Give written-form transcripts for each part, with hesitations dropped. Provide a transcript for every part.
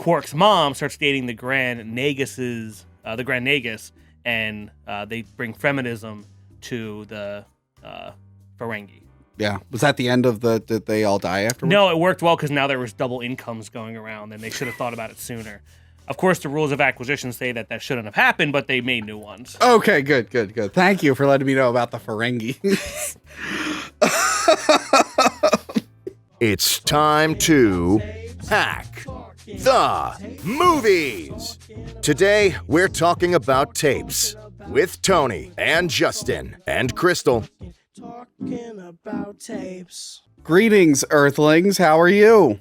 Quark's mom starts dating the Grand Nagus, and they bring feminism to the Ferengi. Yeah. Was that the end of did they all die afterwards? No, it worked well because now there was double incomes going around, and they should have thought about it sooner. Of course, the rules of acquisition say that shouldn't have happened, but they made new ones. Okay, good. Thank you for letting me know about the Ferengi. It's time to hack the movies. Today, we're talking about tapes with Tony and Justin and Crystal. Talking about tapes. Greetings, Earthlings. How are you?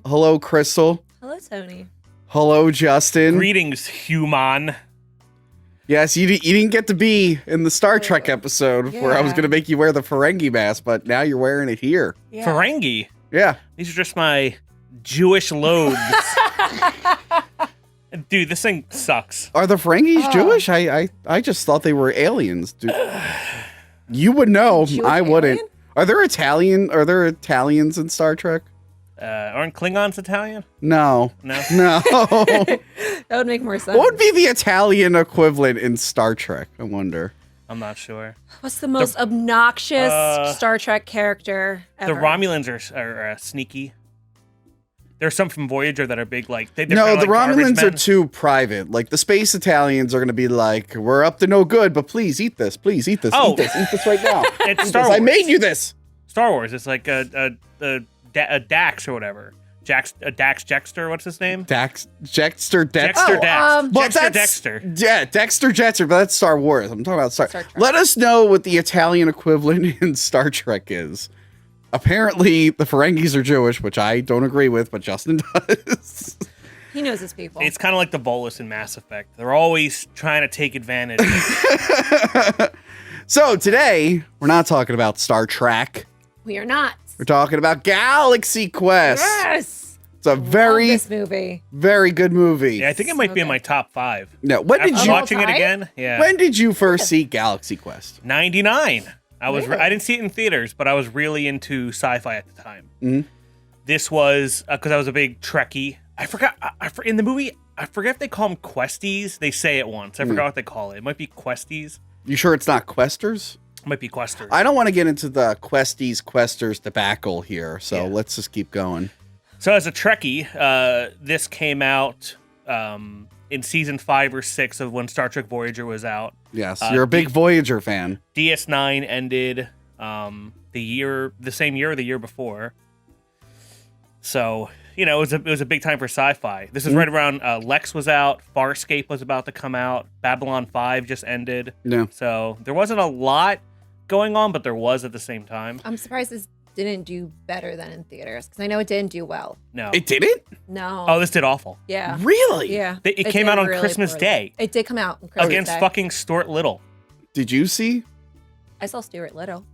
Hello, Crystal. Hello, Tony. Hello, Justin. Greetings, human. Yes, you didn't get to be in the Star Trek episode where I was going to make you wear the Ferengi mask, but now you're wearing it here. Yeah. Ferengi? Yeah. These are just my Jewish loads. Dude, this thing sucks. Are the Ferengis Jewish? I just thought they were aliens. Dude. You would know. Jewish I wouldn't. alien? Are there Italians in Star Trek? Aren't Klingons Italian? No. No? No. That would make more sense. What would be the Italian equivalent in Star Trek? I wonder. I'm not sure. What's the most obnoxious Star Trek character ever? The Romulans are sneaky. There's some from Voyager that are big, like... They're No, kinda the like garbage Romulans are men. too private. Like, the space Italians are going to be like, we're up to no good, but please eat this. Please eat this. Oh. Eat this right now. It's Eat Star this. Wars. I made you this. Star Wars. It's like a Dax or whatever. Dax Jexter, what's his name? Dexter Dexter Dax. Well, Jexter that's- Dexter. Yeah, Dexter Jetster, but that's Star Wars. I'm talking about Star Trek. Let us know what the Italian equivalent in Star Trek is. Apparently, the Ferengis are Jewish, which I don't agree with, but Justin does. He knows his people. It's kind of like the Volus in Mass Effect. They're always trying to take advantage. So today, we're not talking about Star Trek. We are not. We're talking about Galaxy Quest. Yes. It's a Love very, this movie. very good movie. Yeah, I think it might be in Okay. my top 5. No, when did After you watching it time? again? Yeah. when did you first see Galaxy Quest? 99. Really? I didn't see it in theaters, but I was really into sci-fi at the time. Mhm. This was because I was a big Trekkie. I forgot in the movie. I forget if they call them Questies. They say it once. I forgot what they call it. It might be Questies. You sure it's not Questers? It might be Questers. I don't want to get into the Questers debacle here, so Yeah. let's just keep going. So as a Trekkie, this came out in season 5 or 6 of when Star Trek Voyager was out. Yes, you're a big Voyager fan. DS9 ended the same year or the year before. So, it was a big time for sci-fi. This is right around Lex was out, Farscape was about to come out, Babylon 5 just ended. No. So there wasn't a lot going on, but there was at the same time. I'm surprised this didn't do better than in theaters because I know it didn't do well. No. It didn't? No. Oh, this did awful. yeah. Really? Yeah. It did came out on really Christmas poorly. Day. It did come out on Christmas Against Day. fucking Stuart Little. Did you see? I saw Stuart Little.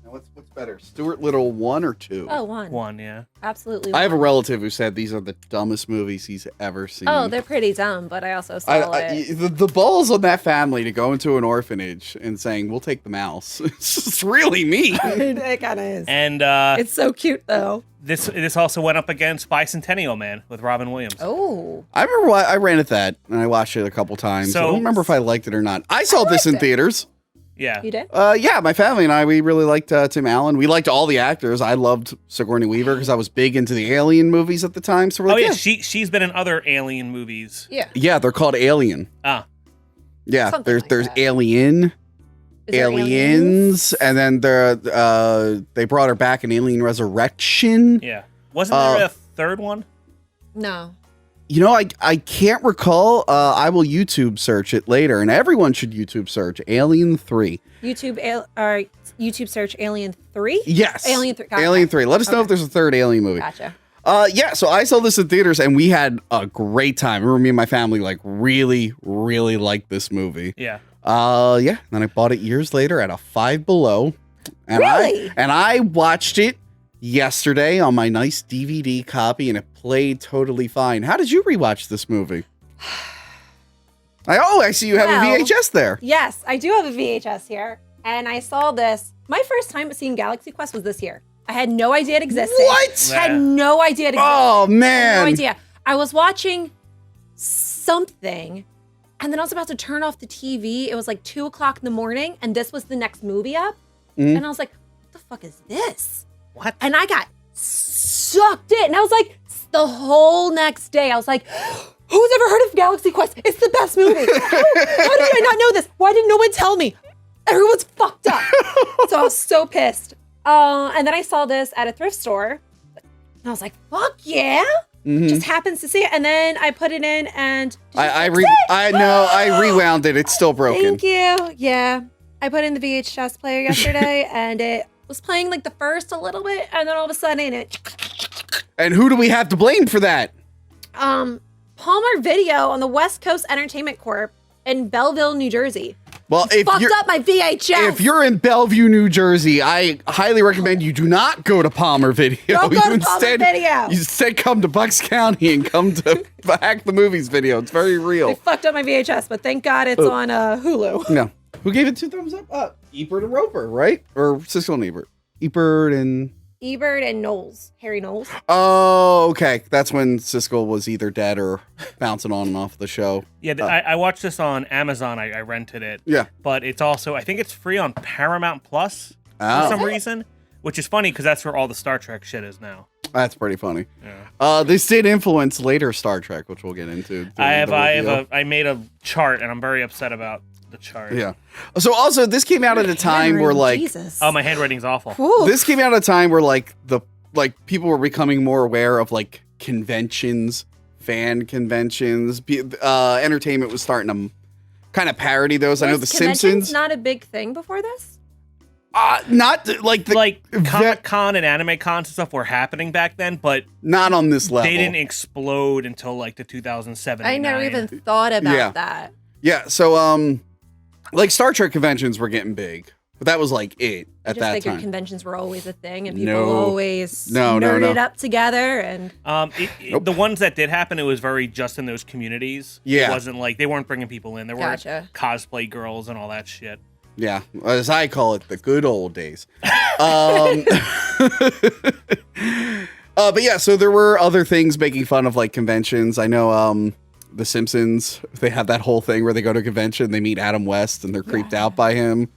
Now, what's better, Stuart Little 1 or 2? Oh, one. One, yeah. Absolutely. I have a one. relative who said these are the dumbest movies he's ever seen. Oh, they're pretty dumb, but I also saw it. The balls on that family to go into an orphanage and saying, we'll take the mouse. It's just really mean. It kind of is. And It's so cute, though. this also went up against Bicentennial Man with Robin Williams. Oh. I remember I rented that and I watched it a couple times. So- I don't remember if I liked it or not. I saw this in liked it. theaters. Yeah. You did? Yeah, my family and I, we really liked Tim Allen. We liked all the actors. I loved Sigourney Weaver because I was big into the Alien movies at the time. So we're Oh like, yeah, yeah. she's been in other Alien movies. Yeah. Yeah, they're called Alien. Ah, Yeah, Something there's like there's that. Alien, Is there Aliens, and then they brought her back in Alien Resurrection. yeah. Wasn't there a third one? No. You know, I can't recall. I will YouTube search it later, and everyone should YouTube search Alien 3. YouTube search Alien 3? Yes. Alien 3. Alien 3. Let us know Okay. if there's a third Alien movie. Gotcha. Yeah, so I saw this in theaters, and we had a great time. I remember me and my family, really, really liked this movie. Yeah. Yeah. Then I bought it years later at a Five Below. And Really? I watched it yesterday on my nice DVD copy, and it played totally fine. How did you rewatch this movie? I see you have Well, a VHS there. Yes, I do have a VHS here. And I saw this. My first time seeing Galaxy Quest was this year. I had no idea it existed. What? I had no idea it existed. Oh man. No idea. I was watching something, and then I was about to turn off the TV. It was like 2:00 in the morning, and this was the next movie up. Mhm. And I was like, what the fuck is this? What? And I got sucked in. And I was like, the whole next day, I was like, who's ever heard of Galaxy Quest? It's the best movie. How did I not know this? Why didn't no one tell me? Everyone's fucked up. So I was so pissed. And then I saw this at a thrift store. And I was like, fuck yeah. Just happens to see it. And then I put it in and I rewound it. It's still broken. thank you. Yeah. I put in the VHS player yesterday and it was playing like the first a little bit. And then all of a sudden it, And who do we have to blame for that? Palmer Video on the West Coast Entertainment Corp in Belleville, New Jersey. Well, if Fucked you're up my VHS. if you're in Bellevue, New Jersey, I highly recommend you do not go to Palmer Video. Don't go You to Palmer Video. You instead come to Bucks County and come to Hack the Movies Video. It's very They real. fucked up my VHS, but thank God it's on Hulu. No. Who gave it 2 thumbs up? Ebert and Roper, right? Or Siskel and Ebert? Ebert and... Ebert and Knowles. Harry Knowles. Oh, okay. That's when Siskel was either dead or bouncing on and off the show. Yeah, I watched this on Amazon. I rented it. Yeah. But it's also, I think it's free on Paramount Plus Oh. for some reason, which is funny because that's where all the Star Trek shit is now. That's pretty funny. Yeah. This did influence later Star Trek, which we'll get into. I made a chart, and I'm very upset about the chart. Yeah. So also, this came out at a time where like Jesus. Oh, my handwriting's awful. Ooh. this came out at a time where like people were becoming more aware of like conventions, fan conventions. Entertainment was starting to kind of parody those. I know Was The conventions Simpsons. not a big thing before this? Not like the, Like Comic Con and Anime Cons and stuff were happening back then, but not on this level. they didn't explode until like the 2007. I never even thought about Yeah. that. Yeah. So like Star Trek conventions were getting big, but that was like it I at just that figured time. conventions were always a thing and people No. always No. nerded up together and Nope. The ones that did happen, it was very just in those communities. Yeah. It wasn't like they weren't bringing people in. There Gotcha. were cosplay girls and all that shit. Yeah, as I call it, the good old days. But yeah, so there were other things making fun of like conventions. I know The Simpsons, they have that whole thing where they go to a convention, they meet Adam West, and they're creeped out by him.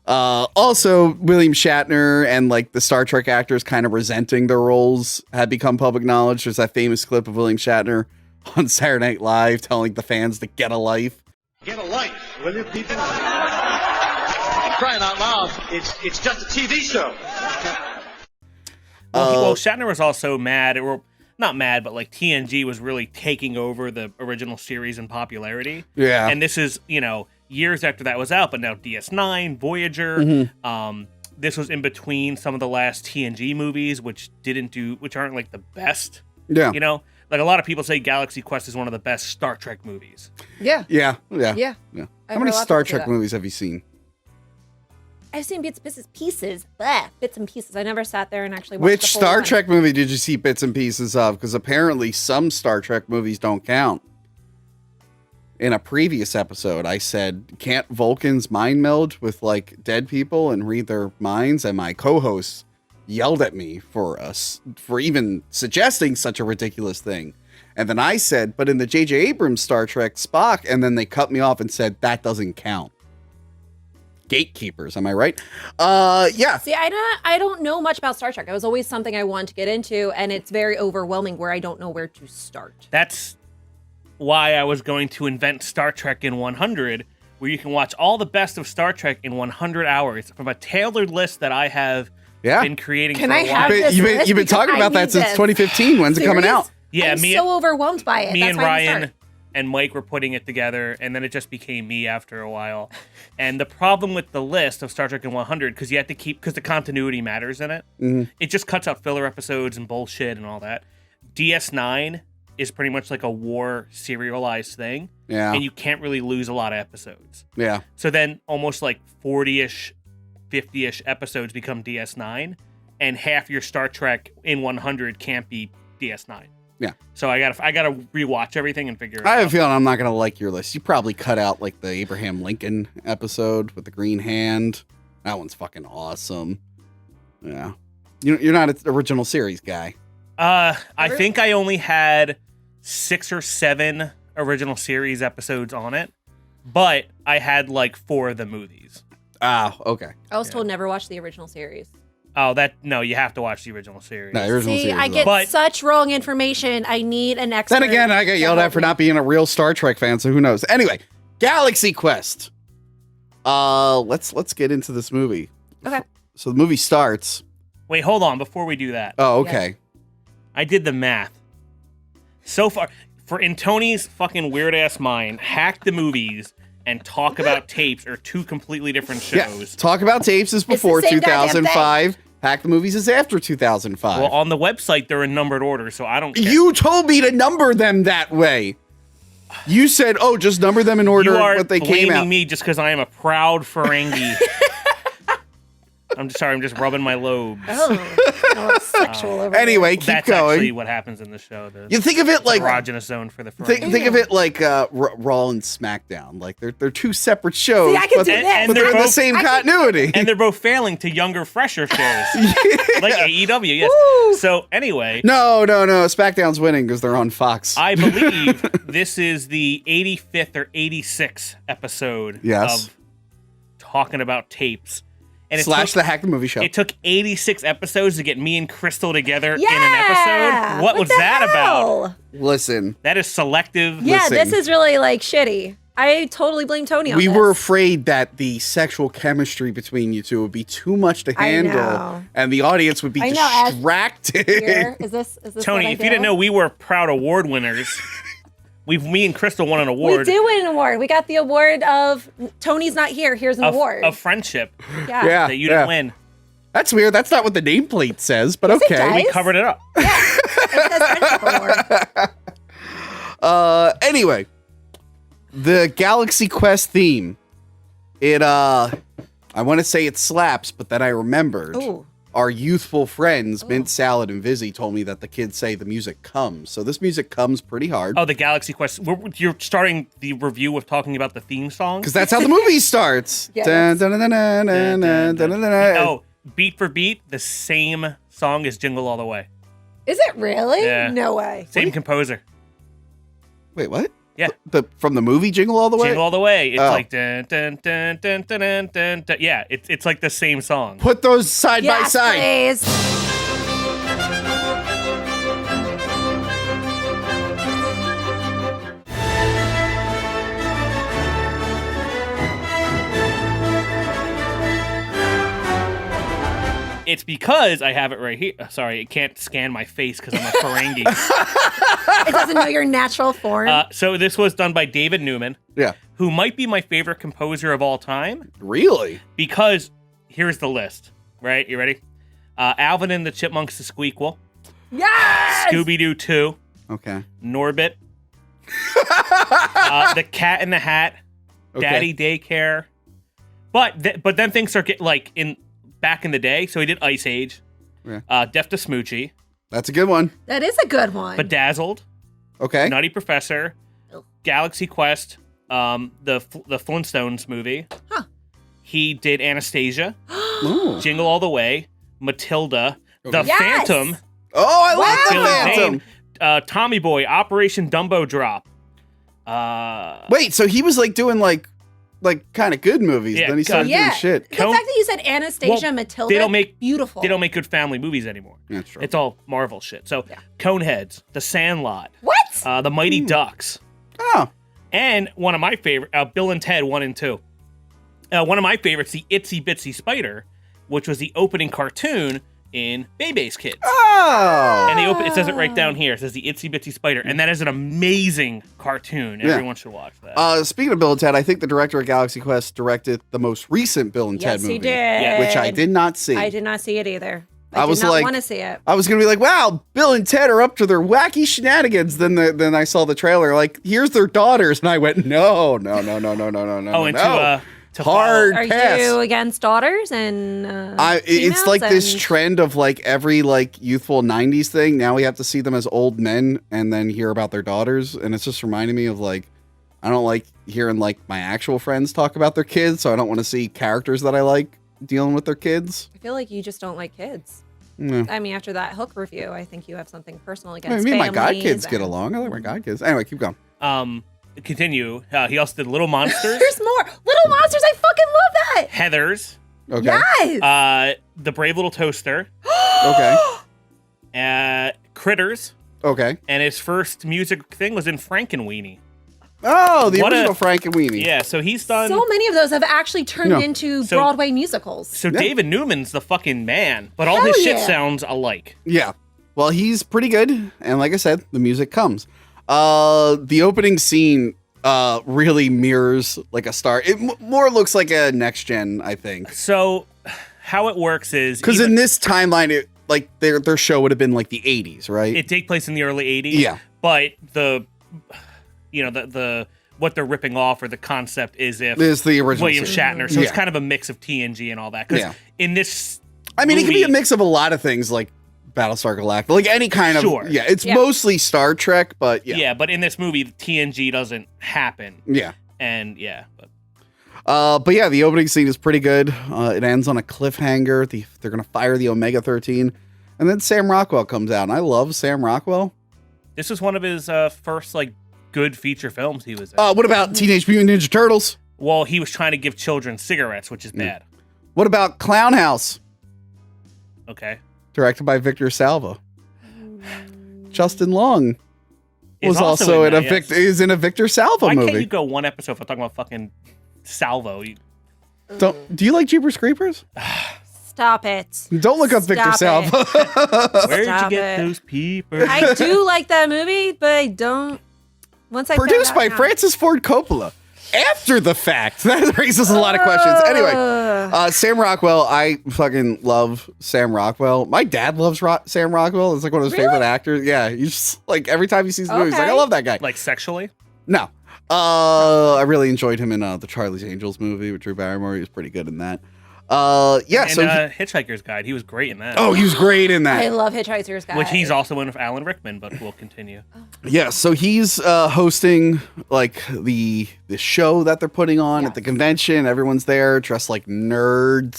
Also, William Shatner and like the Star Trek actors kind of resenting their roles had become public knowledge. There's that famous clip of William Shatner on Saturday Night Live telling the fans to get a life. Get a life, will you, people? Crying out loud, it's just a TV show. Well, Shatner was also mad, or not mad, but like TNG was really taking over the original series in popularity. Yeah. And this is, years after that was out, but now DS9, Voyager. Mm-hmm. This was in between some of the last TNG movies, which aren't like the best. Yeah. Like a lot of people say Galaxy Quest is one of the best Star Trek movies. yeah. Yeah. Yeah. How I've many heard a lot of Star people say Trek that. movies have you seen? I've seen bits and pieces. Bits and pieces. I never sat there and actually watched Which the full Star one. Trek movie did you see bits and pieces of? Because apparently some Star Trek movies don't count. In a previous episode, I said, can't Vulcans mind meld with like dead people and read their minds? And my co-host yelled at me for even suggesting such a ridiculous thing. And then I said, but in the J.J. Abrams Star Trek, Spock, and then they cut me off and said, that doesn't count. Gatekeepers, am I right? Yeah. See, I don't know much about Star Trek. It was always something I wanted to get into, and it's very overwhelming where I don't know where to start. That's why I was going to invent Star Trek in 100, where you can watch all the best of Star Trek in 100 hours from a tailored list that I have Yeah. been creating Can for I a while. have this You've list? been Because talking I about that need since this. 2015. When's it coming Serious? out? Yeah, I'm so overwhelmed by it. me That's and why I'm gonna Ryan start. and Mike were putting it together, and then it just became me after a while. And the problem with the list of Star Trek in 100, because you have to because the continuity matters in it, it just cuts out filler episodes and bullshit and all that. DS9 is pretty much like a war serialized thing, Yeah. and you can't really lose a lot of episodes. Yeah. So then almost like 40-ish, 50-ish episodes become DS9, and half your Star Trek in 100 can't be DS9. Yeah. So I gotta rewatch everything and figure it I out. have a feeling I'm not going to like your list. You probably cut out like the Abraham Lincoln episode with the green hand. That one's fucking awesome. Yeah. You're not an original series guy. I think I only had 6 or 7 original series episodes on it, but I had like 4 of the movies. Ah, okay. I was told never watch the original series. Oh, no, you have to watch the original series. No, the original See, series. I is get awesome. such wrong information. I need an expert. Then again, I got yelled at for not being a real Star Trek fan, so who knows? Anyway, Galaxy Quest. Let's get into this movie. Okay. So the movie starts. Wait, hold on. Before we do that, Oh, okay. I did the math. So far, in Tony's fucking weird ass mind, Hack the Movies and Talk About Tapes are 2 completely different shows. Yeah. Talk About Tapes is before same goddamn 2005. Hack the Movies is after 2005. Well, on the website, they're in numbered order, so I don't care. You told me to number them that way. You said, "Oh, just number them in order You are what they came out." blaming me just because I am a proud Ferengi. I'm sorry, I'm just rubbing my lobes. Oh, sexual over there. Anyway, keep That's going. actually what happens in the show. The You think of it like erogenous zone for the Ferengi. think of it like Raw and SmackDown. Like they're 2 separate shows, See, I can but, do this. And but they're they're in the both- same continuity. And they're both failing to younger, fresher shows. Like AEW, yes. Woo. So anyway, No. SmackDown's winning because they're on Fox. I believe this is the 85th or 86th episode Yes. of Talking About Tapes. And Slash the Hack the Movie show. It took 86 episodes to get me and Crystal together in an Yeah! episode. What was the that about? hell? Listen, That is selective. Yeah, Listen. this is really like shitty. I totally blame Tony on we this. were afraid that the sexual chemistry between you two would be too much to I handle, know. and the audience would be I know, as- distracted. Here. Is this Tony, what I if you didn't do? know, we were proud award winners. Me and Crystal won an We award. did win an award. We got the award of Tony's not here. Here's an award. of friendship yeah. Yeah. that you didn't win. That's weird. That's not what the nameplate says, but Yes, it okay. does. We covered it up. It says friendship award. Anyway, the Galaxy Quest theme. It I want to say it slaps, but then I remembered Ooh. our youthful friends Mint Salad and Vizzy told me that the kids say the music comes. So this music comes pretty hard. Oh, the Galaxy Quest. You're starting the review with talking about the theme song? Because that's how the movie starts. Yeah, Dun, dun, dun, dun, dun, dun, dun, dun, dun. Oh, beat for beat, the same song as Jingle All the Way. Is it really? Yeah. No way. Same composer. Wait, what? Yeah. From the movie Jingle All the Way? Jingle All the Way. It's Oh. like dun, dun, dun, dun, dun, dun, dun, dun. Yeah, it's like the same song. Put those side by Yes, side. please. It's because I have it right here. Sorry, it can't scan my face because I'm a Ferengi. It doesn't know your natural form. So this was done by David Newman, Yeah. who might be my favorite composer of all time. Really? Because here's the list, right? You ready? Alvin and the Chipmunks the Squeakquel, yes! Scooby-Doo 2, Okay. Norbit, The Cat in the Hat, Okay. Daddy Daycare. But then things start getting like back in the day. So he did Ice Age, Yeah. Deaf to Smoochie, That's a good one. That is a good one. Bedazzled, Okay. Nutty Professor, Galaxy Quest, the Flintstones movie. Huh. He did Anastasia, Ooh. Jingle All the Way, Matilda, The Yes! Phantom, Oh, I like the Billy Phantom. Zane, Tommy Boy, Operation Dumbo Drop. Wait, so he was like doing like kind of good movies. Yeah, Then he started doing yeah. shit. The fact that you said Anastasia, Well, Matilda, they don't make- beautiful. They don't make good family movies anymore. That's true. It's all Marvel shit. So Yeah. Coneheads, The Sandlot, What? The Mighty Ducks, Oh. and one of my favorite, Bill and Ted 1 and 2. One of my favorites, the Itsy Bitsy Spider, which was the opening cartoon in Bebe's Kids. Oh. And it says it right down here. It says the Itsy Bitsy Spider, and that is an amazing cartoon. Yeah. Everyone should watch that. Speaking of Bill and Ted, I think the director of Galaxy Quest directed the most recent Bill and Ted Yes, movie, he did. which I did not see. I did not see it either. I was did not like- want to see it. I was gonna be like, "Wow, Bill and Ted are up to their wacky shenanigans." Then I saw the trailer, like, "Here's their daughters," and I went, "No." Oh, and no. to Hard Are pass. you against daughters and It's like this females trend of like every like youthful '90s thing. Now we have to see them as old men and then hear about their daughters, and it's just reminding me of like I don't like hearing like my actual friends talk about their kids, so I don't want to see characters that I like dealing with their kids. I feel like you just don't like kids. Yeah. I mean, after that Hook review, I think you have something personal I against mean, me and my god families kids get and- along. I like my god kids. Anyway, keep going. Continue. He also did Little Monsters, There's more. Little Monsters, I fucking love that. Heathers, Okay. Yes. The Brave Little Toaster, Okay. Critters, Okay. and his first music thing was in Frankenweenie. Oh, the What a- original Frank and Weenie. Yeah, so he's done. So many of those have actually turned Yeah. into So- Broadway musicals. So Yeah. David Newman's the fucking man, but all Hell his shit yeah. sounds alike. Yeah. Well, he's pretty good, and like I said, the music comes. The opening scene really mirrors like a Star. It more looks like a next gen, I think, So how it works is because even- in this timeline, it like their show would have been like the '80s, right? it take place in the early 80s. Yeah. But the what they're ripping off or the concept is if Is the original William series. Shatner. So it's Yeah. kind of a mix of TNG and all that. Because Yeah. in this I mean, it can be a movie- mix of a lot of things, like Battlestar Galactica, like any kind of. Sure. Yeah, it's Yeah. mostly Star Trek, but yeah, Yeah, but in this movie, the TNG doesn't happen. yeah. And yeah, but But yeah, the opening scene is pretty good. It ends on a cliffhanger. They're gonna fire the Omega 13, and then Sam Rockwell comes out, and I love Sam Rockwell. this was one of his first like good feature films he was in. What about Teenage Mutant Ninja Turtles? Well, he was trying to give children cigarettes, which is bad. What about Clown House, Okay. directed by Victor Salva? Justin Long Is was also in that, a is in a Victor Salva Why movie. can't you go one episode if I'm talking about fucking Salvo? Do you like Jeepers Creepers? Stop it. Don't look up Victor Stop it. Salva. Where'd Stop you get it. those peepers? I do like that movie, but I don't. Once I found Produced out by how- Francis Ford Coppola. After the fact, that raises a lot of questions. Anyway, Sam Rockwell, I fucking love Sam Rockwell. My dad loves Sam Rockwell. It's like one of his Really? favorite actors. Yeah, he's just like every time he sees the movie, he's like, I Okay. love that guy. Like sexually? No, I really enjoyed him in the Charlie's Angels movie with Drew Barrymore. He was pretty good in that. Yeah, And so Hitchhiker's Guide, he was great in that. he was great in that. I love Hitchhiker's Guide. Which he's also in with Alan Rickman, but we'll continue. Yeah, so he's hosting like the show that they're putting on at the convention. Everyone's there dressed like nerds.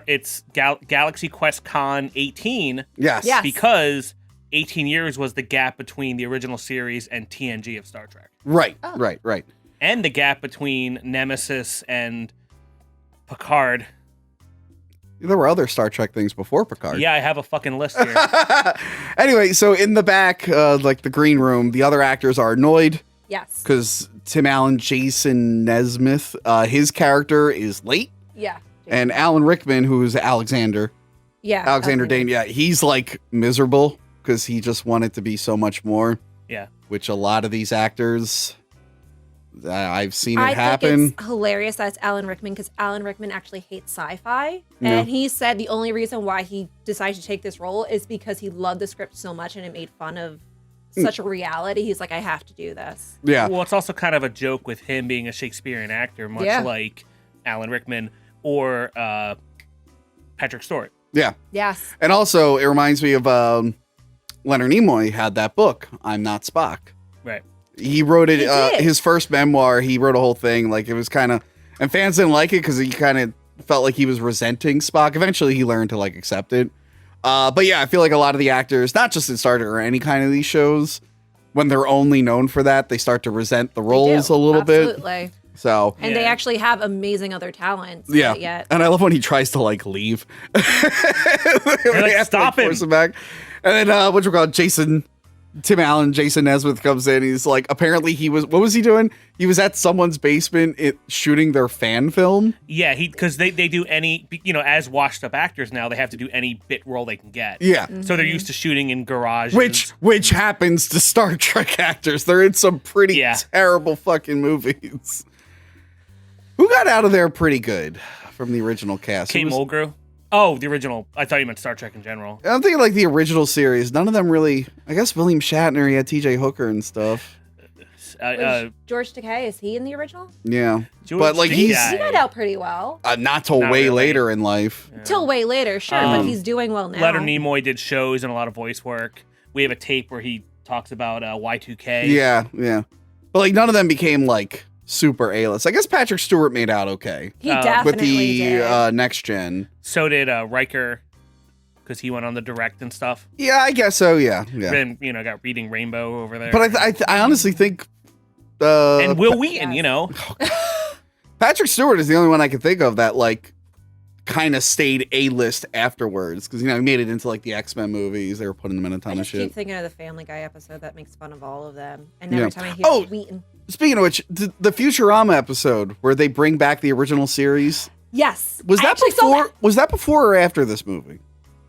It's Galaxy Quest Con 18 yes. Yes. because 18 years was the gap between the original series and TNG of Star Trek. Right, Oh. right. And the gap between Nemesis and Picard. There were other Star Trek things before Picard. Yeah, I have a fucking list here. Anyway, so in the back, like the green room, the other actors are annoyed Yes. because Tim Allen, Jason Nesmith, his character is late, Yeah. and Alan Rickman, who's Alexander Yeah. Dane, he's like miserable because he just wanted to be so much more. Yeah. Which a lot of these actors, I've seen it I happen. think it's hilarious that it's Alan Rickman because Alan Rickman actually hates sci-fi, Yeah. and he said the only reason why he decided to take this role is because he loved the script so much and it made fun of such a reality. He's like, I have to do this. Yeah. Well, it's also kind of a joke with him being a Shakespearean actor, much Yeah. like Alan Rickman or Patrick Stewart. Yeah. Yes. And also, it reminds me of Leonard Nimoy had that book, I'm Not Spock. Right. He wrote it, He did. his first memoir. He wrote a whole thing. Like, it was kind of, and fans didn't like it because he kind of felt like he was resenting Spock. Eventually, he learned to, like, accept it. But yeah, I feel like a lot of the actors, not just in Star Trek or any kind of these shows, when they're only known for that, they start to resent the roles They a do. little bit. Absolutely. So, And they Yeah. actually have amazing other talents. yeah. But yet. And I love when he tries to, like, leave. They like, have to, "Stop him." force him back. And then, what you call it, Tim Allen, Jason Nesmith comes in. He's like, apparently what was he doing? He was at someone's basement shooting their fan film. Yeah, because they do any, as washed up actors now, they have to do any bit role they can get. Yeah. So they're used to shooting in garages. Which happens to Star Trek actors. They're in some pretty Yeah. terrible fucking movies. Who got out of there pretty good from the original cast? Kate Who was- Mulgrew. Oh, the original. I thought you meant Star Trek in general. I'm thinking like the original series. None of them really. I guess William Shatner, he had T.J. Hooker and stuff. George Takei, is he in the original? Yeah. George But like he's Takei. He got out pretty well. not till Not way really. later in life. Till way later, sure, but he's doing well now. Leonard Nimoy did shows and a lot of voice work. We have a tape where he talks about Y2K. Yeah. But like none of them became like super A-list. I guess Patrick Stewart made out okay He with definitely with the did. next gen. So did Riker because he went on the direct and stuff. Yeah, I guess so. Yeah. And got Reading Rainbow over there. But I honestly think. And Will Wheaton, Patrick Stewart is the only one I can think of that like kind of stayed A-list afterwards because he made it into like the X-Men movies. They were putting him in a ton I of just shit. keep thinking of the Family Guy episode that makes fun of all of them, and every time I hear Wheaton. Speaking of which, the Futurama episode where they bring back the original series. Yes, Was that before? Was that before or after this movie?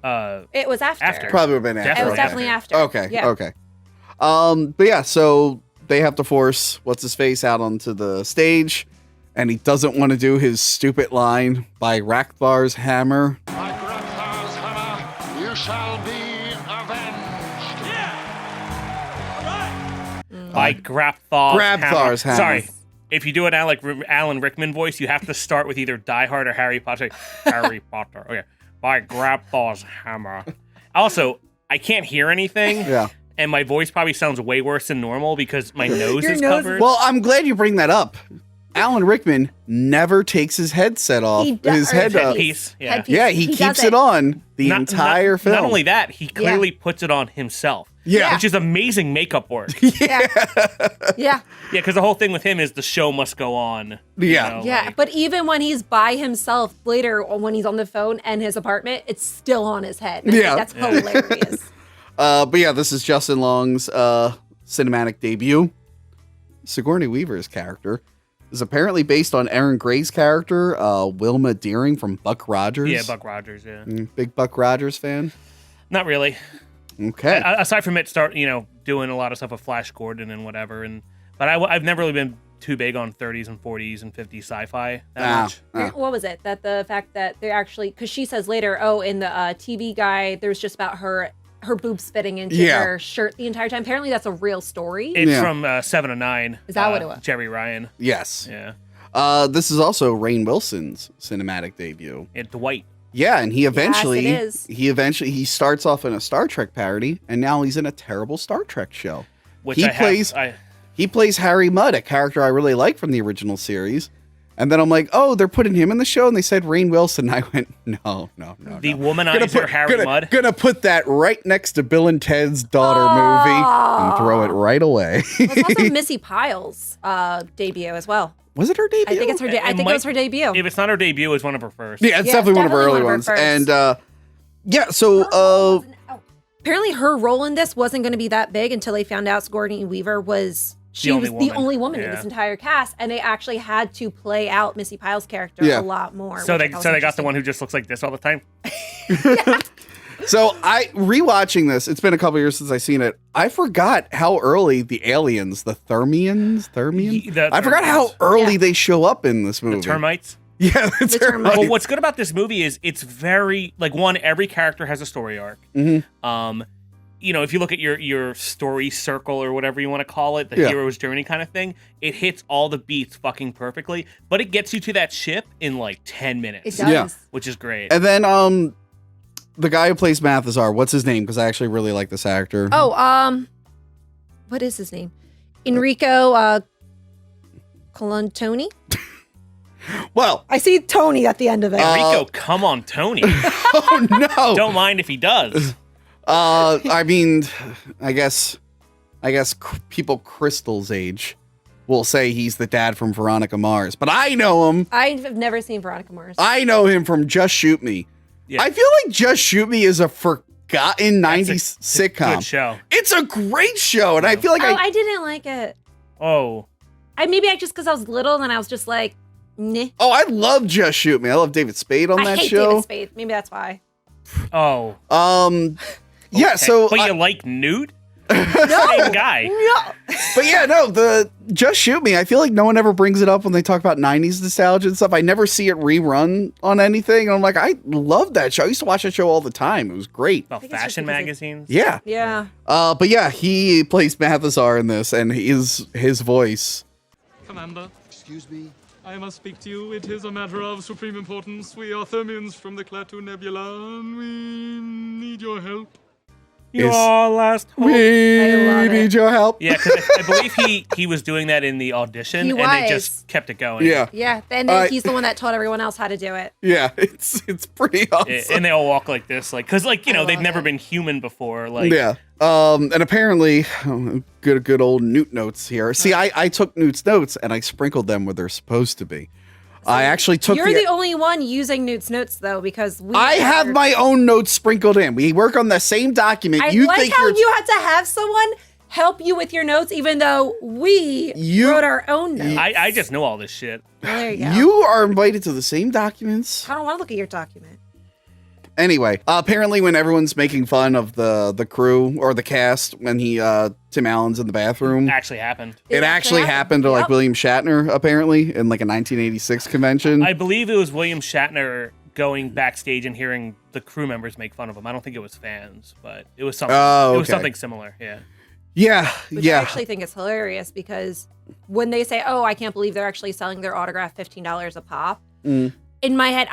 It was after. Probably would have been after. It was definitely after. Okay. Yeah. Okay. But yeah, so they have to force what's his face out onto the stage, and he doesn't want to do his stupid line by Rakthar's hammer. By Rakthar's hammer, you shall be avenged. By Grabthar's hammer. Sorry. If you do it now like Alan Rickman voice, you have to start with either Die Hard or Harry Potter. Harry Potter. Okay. By Grabthar's hammer. Also, I can't hear anything. Yeah. And my voice probably sounds way worse than normal because my nose is covered. Well, I'm glad you bring that up. Alan Rickman never takes his headset off. His headpiece. Yeah. Yeah, he keeps it on the entire film. Not only that, he clearly puts it on himself. Yeah. Which is amazing makeup work. Yeah, because the whole thing with him is the show must go on. But even when he's by himself later, when he's on the phone and his apartment, it's still on his head. And I think that's hilarious. But yeah, this is Justin Long's cinematic debut. Sigourney Weaver's character is apparently based on Erin Gray's character, Wilma Deering from Buck Rogers. Yeah, Buck Rogers, yeah. Big Buck Rogers fan? Not really. Okay. Aside from it, doing a lot of stuff with Flash Gordon and whatever, but I've never really been too big on 30s and 40s and 50s sci-fi that much. What was it? That the fact that they're actually, because she says later, in the TV guide, there's just about her boobs fitting into her shirt the entire time. Apparently, that's a real story. It's from 7 to 9. Is that what it was? Jerry Ryan. Yes. Yeah. This is also Rainn Wilson's cinematic debut. And Dwight. Yeah, and he eventually he starts off in a Star Trek parody, and now he's in a terrible Star Trek show. Which he plays Harry Mudd, a character I really like from the original series. And then I'm like, oh, they're putting him in the show, and they said Rainn Wilson. I went, no. The womanizer Harry Mudd. Gonna put that right next to Bill and Ted's Daughter movie and throw it right away. It's also Missy Pyle's debut as well. Was it her debut? I think it's her. I think it was her debut. If it's not her debut, it's one of her first. Yeah, it's definitely one of her early ones. And so apparently her role in this wasn't going to be that big until they found out Sigourney Weaver was the only woman in this entire cast, and they actually had to play out Missy Pyle's character a lot more. So they got the one who just looks like this all the time. So I rewatching this. It's been a couple years since I've seen it. I forgot how early the aliens, the Thermians, I forgot how early they show up in this movie. The termites. Yeah, the termites. Well, what's good about this movie is it's very every character has a story arc. Mm-hmm. If you look at your story circle or whatever you want to call it, the hero's journey kind of thing, it hits all the beats fucking perfectly, but it gets you to that ship in like 10 minutes. It does. Which is great. And then the guy who plays Mathazar, what's his name? Because I actually really like this actor. What is his name? Enrico Colantoni? Well, I see Tony at the end of it. Enrico, come on, Tony. Oh no! Don't mind if he does. I mean, I guess people Crystal's age will say he's the dad from Veronica Mars, but I know him. I've never seen Veronica Mars. I know him from Just Shoot Me. Yeah. I feel like Just Shoot Me is a forgotten 90s sitcom. Good show. It's a great show, and I feel like I didn't like it. Oh. Because I was little, and I was just like, nah. Oh, I love Just Shoot Me. I love David Spade on that I hate show. David Spade. Maybe that's why. Oh. Yeah, so but you like nude? No, same guy. No. But yeah, no, the Just Shoot Me. I feel like no one ever brings it up when they talk about 90s nostalgia and stuff. I never see it rerun on anything. And I'm like, I love that show. I used to watch that show all the time. It was great. About fashion magazines? Yeah. Yeah. But yeah, he plays Mathazar in this, and his voice. Commander. Excuse me? I must speak to you. It is a matter of supreme importance. We are Thermians from the Klaatu Nebula, and we need your help. Your last hope. I We love it. need your help. Yeah, because I believe he was doing that in the audition, He and they was. just kept it going. Yeah. Yeah, and then he's the one that taught everyone else how to do it. Yeah, it's pretty awesome. And they all walk like this, like, because, like, you know, they've love never it. been human before. Like, Yeah. And apparently, good old Newt notes here. See, I took Newt's notes and I sprinkled them where they're supposed to be. I actually took You're the only one using Newt's notes, though, because I have my own notes sprinkled in. We work on the same document. I You like think how you're you had to have someone help you with your notes, even though we wrote our own notes. I just know all this shit. Well, there you go. you are invited to the same documents. I don't want to look at your document. Anyway, apparently when everyone's making fun of the crew or the cast when Tim Allen's in the bathroom, Actually happened. it actually happened to like Yep. William Shatner apparently in like a 1986 convention. I believe it was William Shatner going backstage and hearing the crew members make fun of him. I don't think it was fans, but it was something. Oh, It was okay. something similar. Yeah. yeah, Which yeah. I actually think is hilarious because when they say, "Oh, I can't believe they're actually selling their autograph $15 a pop," in my head,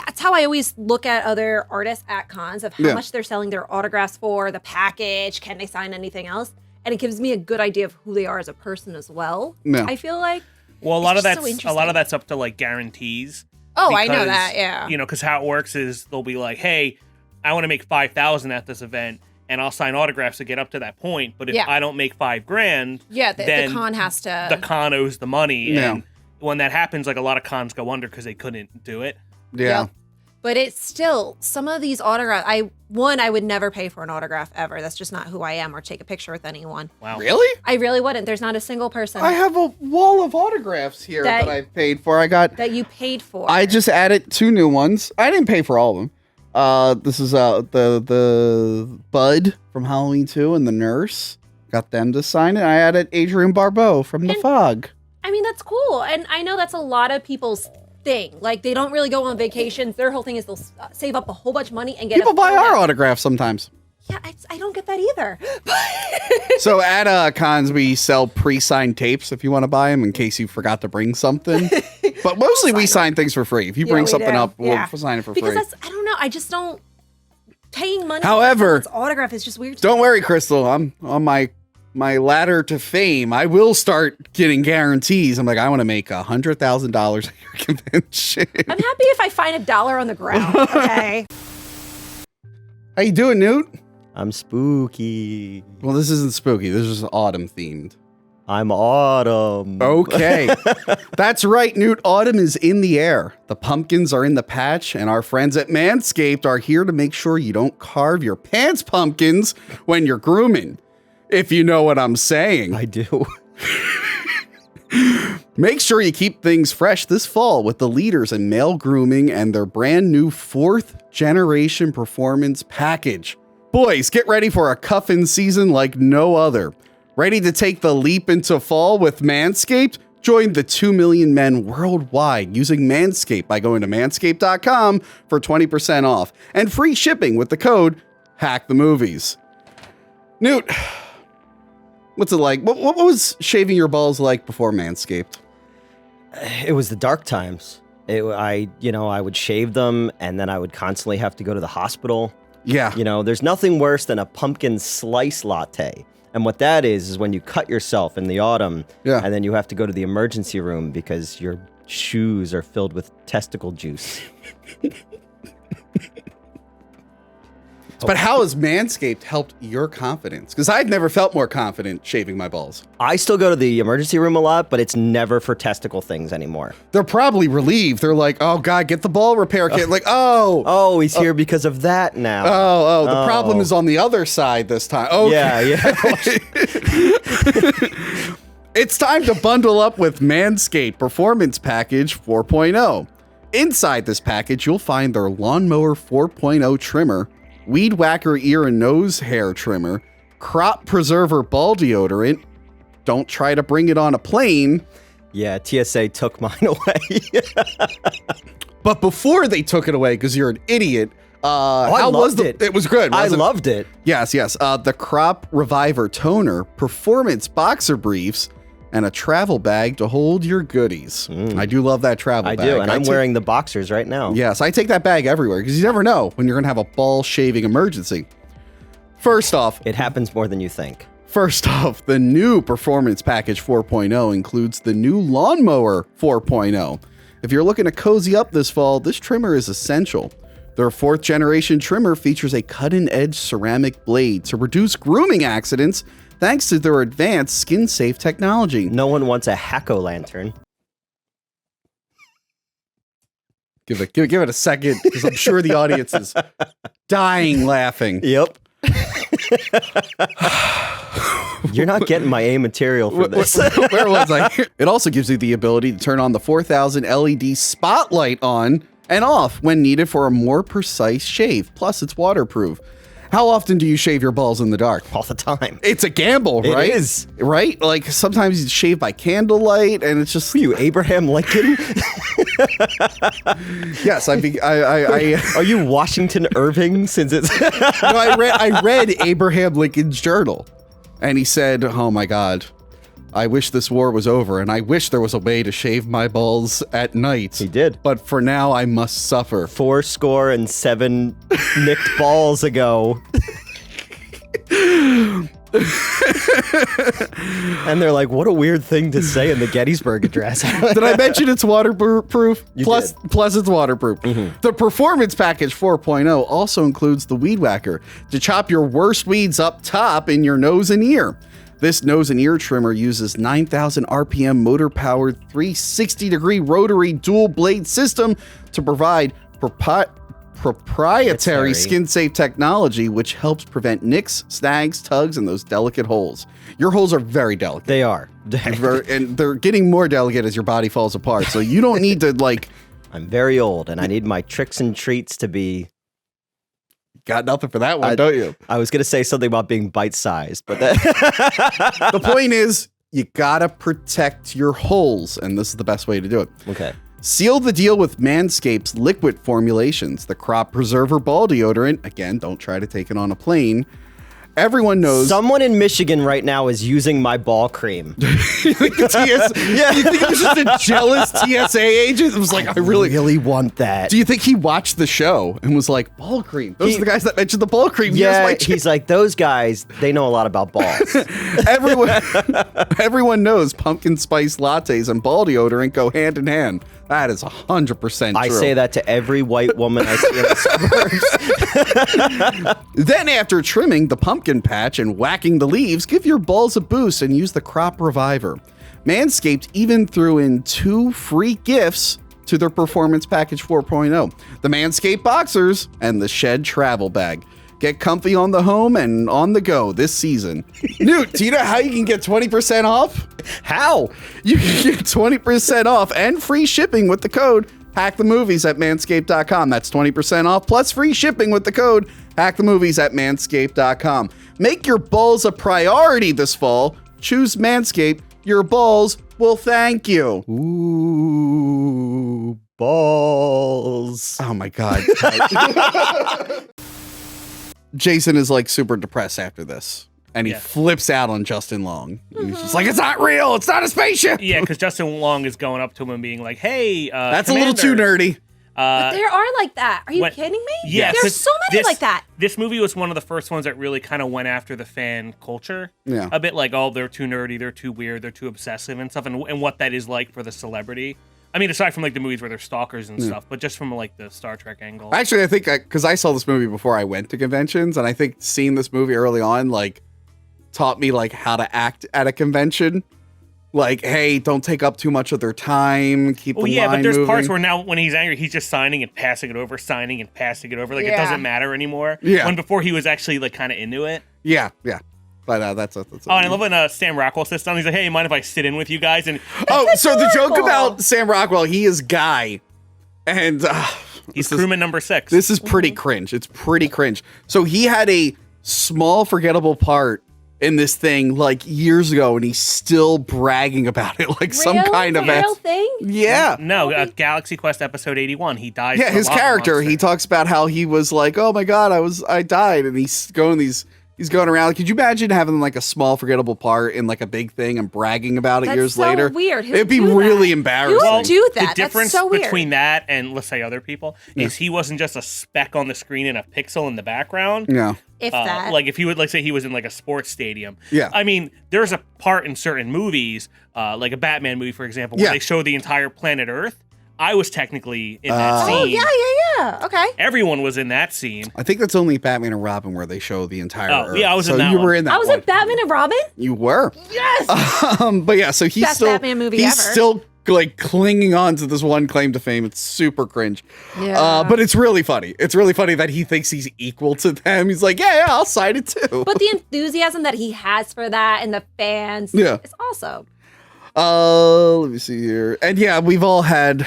that's how I always look at other artists at cons of how Yeah. much they're selling their autographs for, the package, can they sign anything else, and it gives me a good idea of who they are as a person as well. Yeah. I feel like. Well, a lot of It's just so that's interesting. up to like guarantees. Oh, I know because, that. Yeah. You know, because how it works is they'll be like, "Hey, I want to make 5,000 at this event, and I'll sign autographs to get up to that point. But if Yeah. I don't make $5,000, Yeah, the then con has to. the con owes the money. Yeah. And when that happens, like a lot of cons go under because they couldn't do it. Yeah. Yep. But it's still some of these autographs. I would never pay for an autograph ever. That's just not who I am, or take a picture with anyone. Wow. Really? I really wouldn't. There's not a single person I have a wall of autographs here That- that I paid for. I got. that you paid for. I just added 2 new ones. I didn't pay for all of them. This is the Bud from Halloween 2 and the Nurse. Got them to sign it. I added Adrienne Barbeau from The And- Fog. I mean, that's cool, and I know that's a lot of people's thing. Like, they don't really go on vacations. Their whole thing is they'll save up a whole bunch of money and get. People a buy our photo. autographs sometimes. Yeah, I don't get that either. So at cons, we sell pre-signed tapes if you want to buy them in case you forgot to bring something. But mostly we sign things for free. If you Yeah, bring we something do. up, Yeah. we'll sign it for Because free. that's, I don't know. I just don't. Paying money. However, for someone's autograph is just weird. to Don't me. worry, Crystal. I'm on my ladder to fame. I will start getting guarantees. I'm like, I want to make $100,000 at your convention. I'm happy if I find $1 on the ground. Okay. How you doing, Newt? I'm spooky. Well, this isn't spooky. This is autumn themed. I'm autumn. Okay. That's right, Newt. Autumn is in the air. The pumpkins are in the patch, and our friends at Manscaped are here to make sure you don't carve your pants pumpkins when you're grooming. If you know what I'm saying. I do. Make sure you keep things fresh this fall with the leaders in male grooming and their brand new 4th generation performance package. Boys, get ready for a cuffing season like no other. Ready to take the leap into fall with Manscaped? Join the 2 million men worldwide using Manscaped by going to manscaped.com for 20% off and free shipping with the code HACKTHEMOVIES. Newt, what's it like? What was shaving your balls like before Manscaped? It was the dark times. I would shave them and then I would constantly have to go to the hospital. Yeah. You know, there's nothing worse than a pumpkin slice latte. And what that is when you cut yourself in the autumn and then you have to go to the emergency room because your shoes are filled with testicle juice. But how has Manscaped helped your confidence? Because I've never felt more confident shaving my balls. I still go to the emergency room a lot, but it's never for testicle things anymore. They're probably relieved. They're like, oh, God, get the ball repair kit. Like, oh, he's here because of that now. The problem is on the other side this time. Okay. Yeah. It's time to bundle up with Manscaped Performance Package 4.0. Inside this package, you'll find their Lawnmower 4.0 trimmer, Weed Whacker ear and nose hair trimmer, Crop Preserver ball deodorant. Don't try to bring it on a plane. Yeah, TSA took mine away. But before they took it away, because you're an idiot, I loved it. It was good. I wasn't it? loved it. Yes. The Crop Reviver toner, performance boxer briefs, and a travel bag to hold your goodies. I do love that travel I bag. do, and I'm wearing the boxers right now. Yes, I take that bag everywhere because you never know when you're going to have a ball shaving emergency. First off, It happens more than you think. the new Performance Package 4.0 includes the new Lawnmower 4.0. If you're looking to cozy up this fall, this trimmer is essential. Their 4th generation trimmer features a cutting-edge ceramic blade to reduce grooming accidents thanks to their advanced skin-safe technology. No one wants a Hack-O-Lantern. Give it a second, because I'm sure the audience is dying laughing. Yep. You're not getting my A material for this. Where was I? It also gives you the ability to turn on the 4000 LED spotlight on and off when needed for a more precise shave. Plus, it's waterproof. How often do you shave your balls in the dark? All the time. It's a gamble, right? It is. Right? Like, sometimes you shave by candlelight, and it's just... Are you Abraham Lincoln? Yes, Are you Washington Irving since it's... No, I read Abraham Lincoln's journal, and he said, "Oh my God, I wish this war was over, and I wish there was a way to shave my balls at night." He did. But for now, I must suffer. 407 nicked balls ago. And they're like, what a weird thing to say in the Gettysburg Address. Did I mention it's waterproof? Plus it's waterproof. Mm-hmm. The Performance Package 4.0 also includes the Weed Whacker to chop your worst weeds up top in your nose and ear. This nose and ear trimmer uses 9,000 RPM motor-powered 360-degree rotary dual-blade system to provide proprietary skin-safe technology, which helps prevent nicks, snags, tugs, and those delicate holes. Your holes are very delicate. They are. And they're getting more delicate as your body falls apart. So you don't need to, like... I'm very old, and I need my tricks and treats to be... Got nothing for that one, don't you? I was going to say something about being bite-sized, but that... The point is, you gotta protect your holes, and this is the best way to do it. Okay. Seal the deal with Manscaped's liquid formulations, the Crop Preserver Ball Deodorant. Again, don't try to take it on a plane. Everyone knows. Someone in Michigan right now is using my ball cream. You think you think it was just a jealous TSA agent? It was like, I really want that. Do you think he watched the show and was like, ball cream? Those are the guys that mentioned the ball cream. Yeah, he's like, those guys, they know a lot about balls. Everyone knows pumpkin spice lattes and ball deodorant go hand in hand. That is 100% true. I say that to every white woman I see in the suburbs. Then after trimming the pumpkin patch and whacking the leaves, give your balls a boost and use the Crop Reviver. Manscaped even threw in 2 free gifts to their Performance Package 4.0, the Manscaped Boxers and the Shed Travel Bag. Get comfy on the home and on the go this season. Newt, do you know how you can get 20% off? How? You can get 20% off and free shipping with the code HackTheMovies at Manscaped.com. That's 20% off plus free shipping with the code HackTheMovies at Manscaped.com. Make your balls a priority this fall. Choose Manscaped. Your balls will thank you. Ooh, balls. Oh my God. Jason is like super depressed after this. And he flips out on Justin Long. He's just like, it's not real. It's not a spaceship. Yeah, because Justin Long is going up to him and being like, hey, that's a little too nerdy. But there are like that. Are you kidding me? Yeah, there's so many like that. This movie was one of the first ones that really kind of went after the fan culture. Yeah. A bit like, oh, they're too nerdy, they're too weird, they're too obsessive and stuff, and what that is like for the celebrity. I mean, aside from like the movies where they're stalkers and stuff, but just from like the Star Trek angle. Actually, I think because I saw this movie before I went to conventions, and I think seeing this movie early on, like, taught me like how to act at a convention. Like, hey, don't take up too much of their time. Keep the line but there's moving. parts where now when he's angry, he's just signing and passing it over, signing and passing it over. Like it doesn't matter anymore. Yeah. When before he was actually like kind of into it. Yeah. But that's and I love when Sam Rockwell sits down. He's like, "Hey, mind if I sit in with you guys?" And so the joke about Sam Rockwell, he is Guy, and he's crewman number 6. This is pretty cringe. It's pretty cringe. So he had a small, forgettable part in this thing like years ago, and he's still bragging about it like some kind of real thing. Yeah. No, Galaxy Quest episode 81. He dies. Yeah, his character. He talks about how he was like, "Oh my God, I died," and he's going these He's going around. Could you imagine having like a small, forgettable part in like a big thing and bragging about it That's years so later? weird. Who It'd be would do really that? embarrassing. Who would do that? The difference That's so weird. between that and, let's say, other people is he wasn't just a speck on the screen and a pixel in the background. Yeah. If that. Like if he would, like, say he was in like a sports stadium. Yeah. I mean, there's a part in certain movies, like a Batman movie, for example, where Yeah. they show the entire planet Earth. I was technically in that scene. Oh, yeah. Okay. Everyone was in that scene. I think that's only Batman and Robin where they show the entire Oh, Earth. yeah, I was in so that you one. were in that I was one. at Batman and Robin? You were. Yes! But yeah, so he's Best still Batman movie he's ever. still like clinging on to this one claim to fame. It's super cringe. Yeah. But it's really funny. It's really funny that he thinks he's equal to them. He's like, yeah, I'll sign it too. But the enthusiasm that he has for that and the fans, Yeah. it's awesome. Let me see here. And yeah, we've all had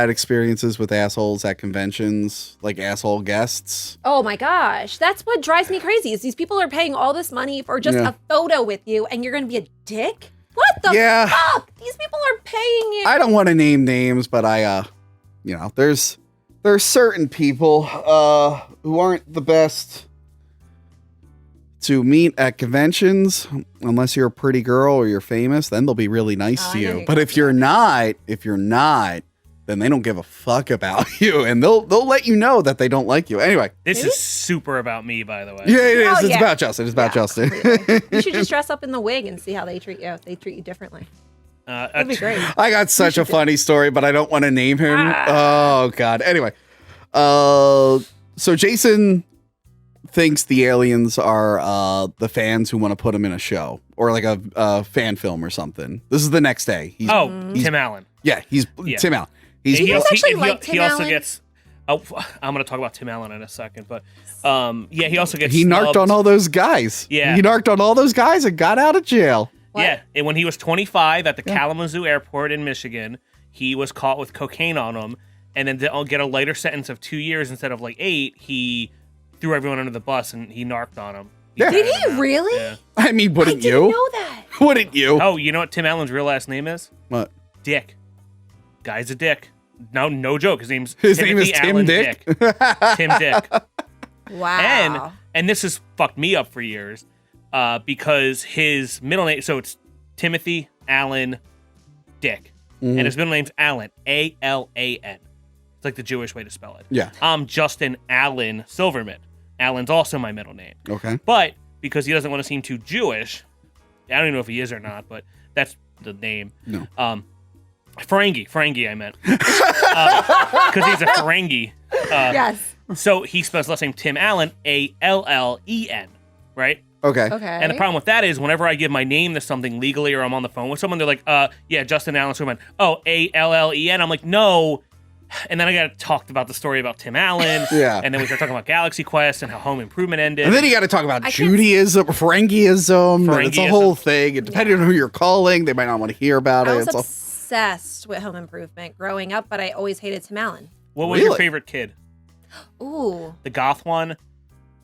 experiences with assholes at conventions, like asshole guests. Oh my gosh. That's what drives me crazy is these people are paying all this money for just Yeah. a photo with you and you're going to be a dick? What the Yeah. fuck? These people are paying you. I don't want to name names, but there's certain people who aren't the best to meet at conventions unless you're a pretty girl or you're famous. Then they'll be really nice to I know you. you're But if you're not, then they don't give a fuck about you, and they'll let you know that they don't like you. Anyway, This Maybe? is super about me, by the way. yeah, it is. Oh, It's yeah. about Justin. It's about Justin. Completely. You should just dress up in the wig and see how they treat you. If they treat you differently. That'd be great. I got such a funny story, but I don't want to name him. Oh God. Anyway, so Jason thinks the aliens are the fans who want to put him in a show or like a fan film or something. This is the next day. He's Tim Allen. he's Yeah. Tim Allen. He's you guys actually like Tim he also Allen? gets. Oh, I'm going to talk about Tim Allen in a second, but he also gets. he narked snubbed. on all those guys. Yeah. He narked on all those guys and got out of jail. Yeah, and when he was 25 at the Kalamazoo Airport in Michigan, he was caught with cocaine on him, and then to get a lighter sentence of 2 years instead of like 8, he threw everyone under the bus and he narked on him. Yeah. Did he really? Yeah. I mean, I wouldn't didn't you? know that. Wouldn't you? Oh, you know what Tim Allen's real last name is? What? Dick. Guy's a dick. No joke. His name is Tim Allen Dick? Tim Dick. Wow. And this has fucked me up for years because his middle name, so it's Timothy Allen Dick. Mm-hmm. And his middle name's Allen, A-L-A-N. It's like the Jewish way to spell it. Yeah. I'm Justin Allen Silverman. Allen's also my middle name. Okay. But because he doesn't want to seem too Jewish, I don't even know if he is or not, but that's the name. No. Ferengi, I meant. Because he's a Ferengi. Yes. So he spells last name Tim Allen, A-L-L-E-N, right? Okay. Okay. And the problem with that is whenever I give my name to something legally or I'm on the phone with someone, they're like, yeah, Justin Allen Silverman. Oh, A-L-L-E-N. I'm like, no. And then I got to talk about the story about Tim Allen. Yeah. And then we start talking about Galaxy Quest and how Home Improvement ended. And then you got to talk about I can't- Judaism, Ferengiism. And it's a Ferengiism. whole thing. And depending on who you're calling, they might not want to hear about I it. was It's all- obsessed with Home Improvement growing up, but I always hated Tim Allen. What was your Really? favorite kid? Ooh. The goth one?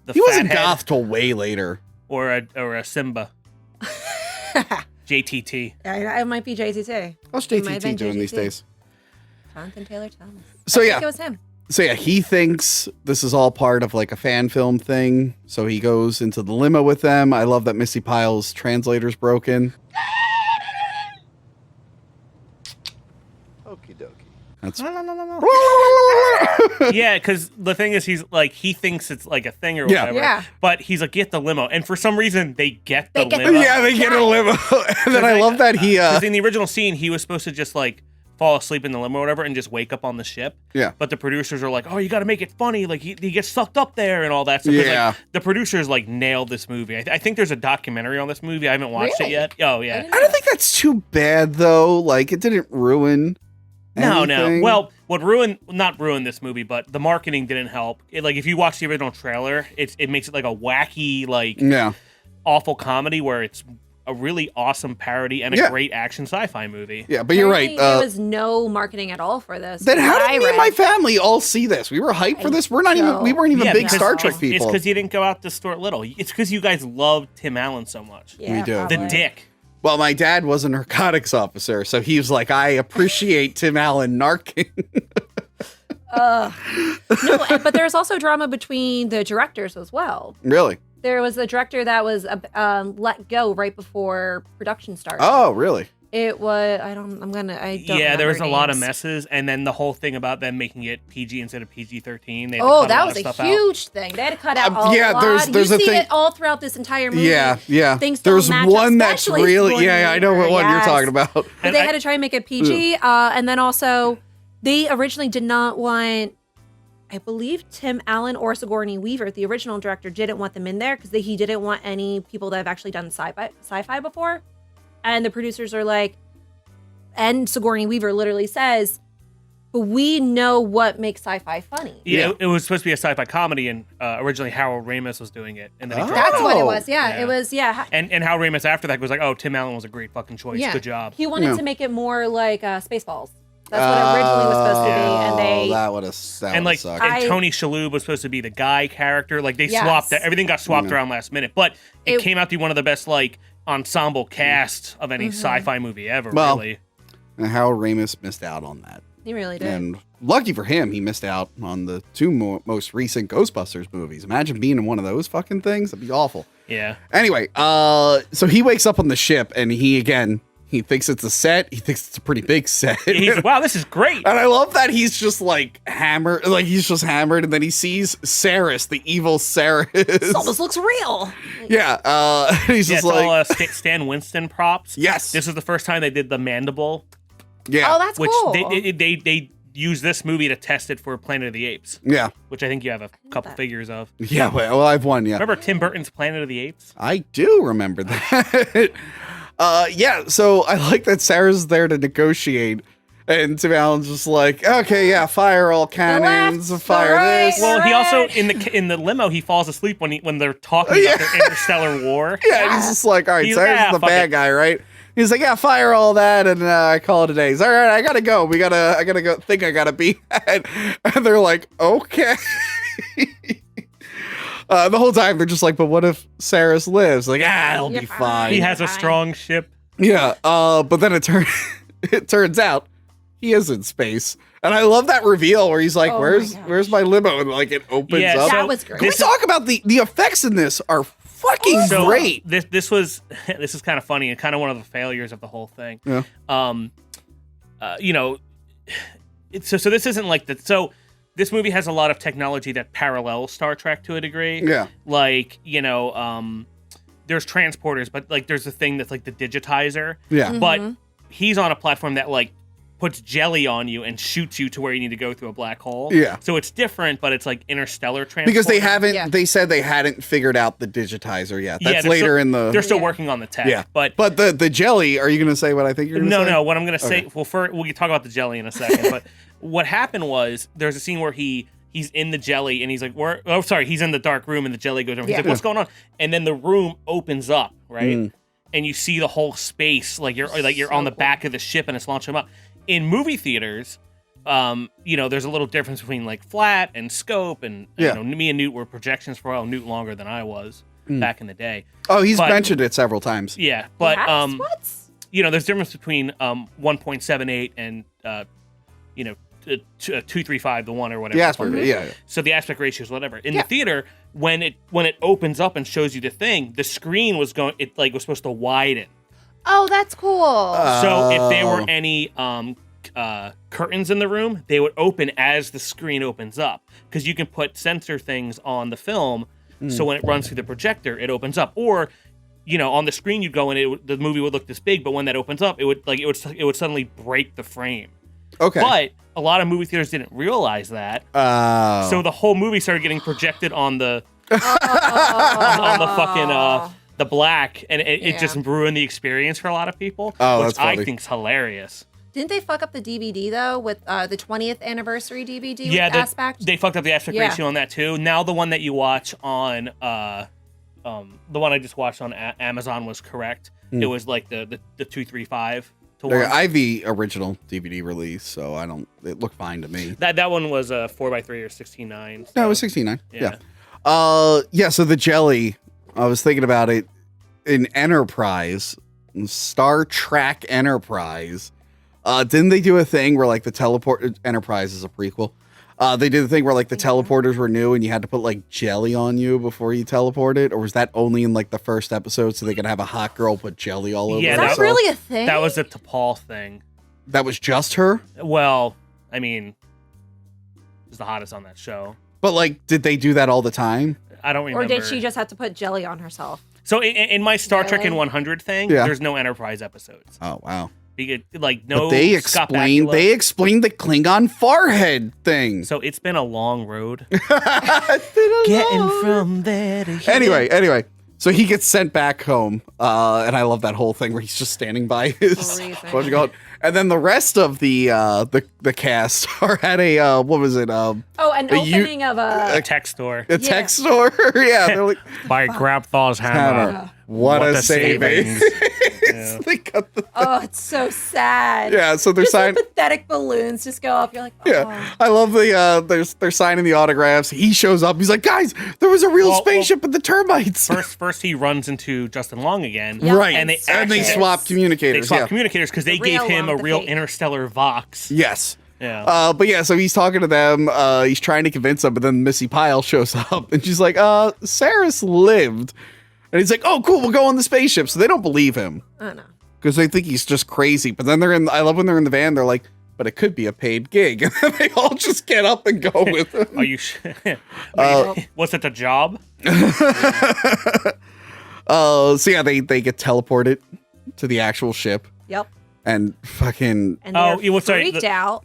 The he wasn't fathead, goth till way later. Or a Simba? JTT. I might be JTT. How's He might have JTT been doing these JTT. days? Jonathan Taylor Thomas. So I yeah. think it was him. So yeah, he thinks this is all part of like a fan film thing. So he goes into the limo with them. I love that Missy Pyle's translator's broken. Okie dokie. That's Yeah, because the thing is, he thinks it's like a thing or Yeah. whatever. Yeah. But he's like, get the limo. And for some reason, they get the They get the limo. limo. yeah, they get a limo. And then I love that he 'Cause in the original scene, he was supposed to just like fall asleep in the limo or whatever and just wake up on the ship. Yeah. But the producers are like, oh, you got to make it funny. Like, he gets sucked up there and all that stuff. 'Cause, like, Yeah. the producers like nailed this movie. I think there's a documentary on this movie. I haven't watched Really? it yet. Oh, yeah. I don't think that's too bad though. Like it didn't ruin No. anything. Well, what not ruined this movie, but the marketing didn't help. Like, if you watch the original trailer, it makes it like a wacky, like yeah. awful comedy where it's a really awesome parody and a Yeah. great action sci-fi movie. Yeah, but you're right. Apparently, there was no marketing at all for this. Then how What did I me and read. my family all see this? We were hyped for this. We weren't even Yeah, big because Star Trek It's people. because you didn't go out to Stuart Little. It's because you guys love Tim Allen so much. Yeah, We do. probably. The dick. Well, my dad was a narcotics officer, so he was like, I appreciate Tim Allen narking. No, but there's also drama between the directors as well. Really? There was a director that was let go right before production started. Oh, really? It was, I don't Yeah, there was a lot of names. messes, and then the whole thing about them making it PG instead of PG-13. Oh, that was a huge thing. They had to cut out a lot. There's you a see thing. it all throughout this entire movie. Yeah. Things There's don't match one up, that's especially really, Sigourney I know what Weaver, one you're yes. talking about. But they had to try and make it PG, and then also they originally did not want. I believe Tim Allen or Sigourney Weaver, the original director, didn't want them in there because he didn't want any people that have actually done sci-fi before. And the producers are like, and Sigourney Weaver literally says, but we know what makes sci-fi funny. Yeah, it was supposed to be a sci-fi comedy, and originally Harold Ramis was doing it. And then he dropped That's out. what it was, yeah. It was, And Harold Ramis after that was like, oh, Tim Allen was a great fucking choice. Yeah. Good job. He wanted to make it more like Spaceballs. That's what it originally was supposed to be, and they that would have and like sucked. and Tony Shalhoub was supposed to be the guy character. Like they swapped that. Everything got swapped around last minute, but it came out to be one of the best like ensemble casts of any sci-fi movie ever. Really, and Harold Ramis missed out on that. He really did. And lucky for him, he missed out on the two most recent Ghostbusters movies. Imagine being in one of those fucking things. That'd be awful. Yeah. Anyway, so he wakes up on the ship, and he thinks it's a set. He thinks it's a pretty big set. He's like, wow, this is great. And I love that he's just like hammered, and then he sees Saris, the evil Saris. This almost looks real. Yeah, he's just like all Stan Winston props. Yes. This was the first time they did the mandible. Yeah. Oh, that's which cool. they use this movie to test it for Planet of the Apes. Yeah. Which I think you have a couple figures of. Yeah, well, I've won, yeah. Remember Tim Burton's Planet of the Apes? I do remember that. Yeah, so I like that Sarah's there to negotiate, and Tim Allen's just like, okay, yeah, fire all cannons, fire this. Well, he also in the limo he falls asleep when they're talking about their interstellar war. Yeah, and he's just like, all right, He's Sarah's like, the fuck bad it. guy, right? He's like, yeah, fire all that, and I call it a day. He's all right, I gotta go. I gotta go. Think I gotta be. And they're like, okay. The whole time they're just like, but what if Saris lives? Like, it'll be fine. He has a strong ship. Yeah, but then it turns out he is in space, and I love that reveal where he's like, "Where's my limo?" And like it opens up. That was great. Can we talk about the effects in this are fucking great. This is kind of funny and kind of one of the failures of the whole thing. Yeah. You know, so this isn't like that. So this movie has a lot of technology that parallels Star Trek to a degree. Yeah. Like, you know, there's transporters, but like there's a thing that's like the digitizer. Yeah. But he's on a platform that like puts jelly on you and shoots you to where you need to go through a black hole. Yeah. So it's different, but it's like interstellar transport. Because they said they hadn't figured out the digitizer yet. That's they're later still, in the... They're still working on the tech. Yeah. But the jelly, are you going to say what I think you're going to say? No, what I'm going to Okay. say, well, we can talk about the jelly in a second, but what happened was there's a scene where he's in the jelly and he's like, he's in the dark room and the jelly goes over. He's like, what's going on? And then the room opens up, right? And you see the whole space, like you're on the back of the ship and it's launching them up. In movie theaters, you know, there's a little difference between like flat and scope, and you know, me and Newt were projections for a while. Newt longer than I was back in the day. Oh, he's mentioned it several times. Yeah, but what? you know, there's a difference between 1.78 and you know, 235, the one or whatever. The aspect, yeah. So the aspect ratio is whatever. In the theater, when it opens up and shows you the thing, the screen was supposed to widen. Oh, that's cool. So if there were any curtains in the room, they would open as the screen opens up, because you can put sensor things on the film, so when it runs through the projector, it opens up. Or, you know, on the screen you'd go and the movie would look this big, but when that opens up, it would suddenly break the frame. Okay. But a lot of movie theaters didn't realize that. So the whole movie started getting projected on the on the fucking the black, and it just ruined the experience for a lot of people, which that's funny. I think's hilarious. Didn't they fuck up the DVD though with the 20th anniversary DVD? Yeah, with aspect? they fucked up the aspect ratio on that too. Now the one that you watch on the one I just watched on Amazon was correct. It was like the 235 to 1. I have the original DVD release, so it looked fine to me. That one was a 4x3 or 16:9. So. No, it was 16:9. Yeah. So the jelly, I was thinking about it in Enterprise, Star Trek Enterprise. Didn't they do a thing where like the teleport Enterprise is a prequel? They did the thing where like the teleporters were new and you had to put like jelly on you before you teleported, or was that only in like the first episode so they could have a hot girl put jelly all over Yeah, Is herself? that really a thing? That was a T'Pol thing. That was just her? Well, I mean, she's the hottest on that show. But like, did they do that all the time? I don't remember. Or did she just have to put jelly on herself? So in my Star Trek in Really? 100 thing, Yeah. there's no Enterprise episodes. Oh wow. Like no. But they Scott explained Bakula. the Klingon forehead thing. So it's been a long road. Getting from there to here. Anyway, so he gets sent back home, and I love that whole thing where he's just standing by his Freezing. what you call it? And then the rest of the cast are at a what was it? An A u- opening of a... A tech store. A tech store. Yeah, they're like, By Grabthaw's hammer. what a savings. Yeah. They got the Oh, it's so sad. yeah. So they're Just signing. the pathetic balloons just go up. You're like, oh. Yeah, I love the they're signing the autographs. He shows up. He's like, guys, there was a real spaceship with the termites. First he runs into Justin Long again. Yeah. Right, And they swap communicators. They swap yeah. communicators because they The gave real him one, a the real fake. interstellar Vox. Yes. Yeah. But yeah, so he's talking to them. He's trying to convince them, but then Missy Pyle shows up and she's like, Saris lived. And he's like, oh, cool, we'll go on the spaceship. So they don't believe him I don't know. because they think he's just crazy. But then I love when they're in the van, they're like, but it could be a paid gig. And then they all just get up and go with him. Are you was it a job? So yeah, they get teleported to the actual ship Yep. and fucking And they're well, sorry, freaked out.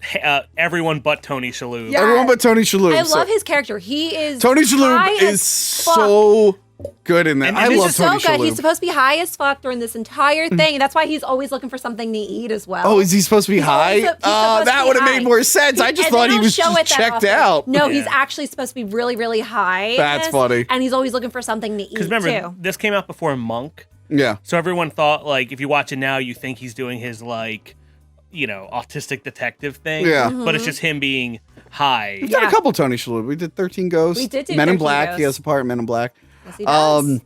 Everyone but Tony Shalhoub. Yeah. everyone but Tony Shalhoub. I So love his character. He is Tony Shalhoub high is as fuck. so good in that. And I this love is so Tony good. Shalhoub. He's supposed to be high as fuck during this entire thing. That's why he's always looking for something to eat as well. Oh, is he supposed to be high? He's supposed to That be would have high. made more sense. I just And they thought he don't was show just it that checked often. out. No, he's Yeah. actually supposed to be really, really high. That's funny. And he's always looking for something to eat Because remember, too. this came out before Monk. Yeah. So everyone thought, like, if you watch it now, you think he's doing his, like, autistic detective thing. Yeah. But it's just him being high. We've done Yeah. a couple Tony Shalhoub. We did 13 Ghosts. We did do Men in 13 Black. Ghosts. He has a part in Men in Black. Yes, he does.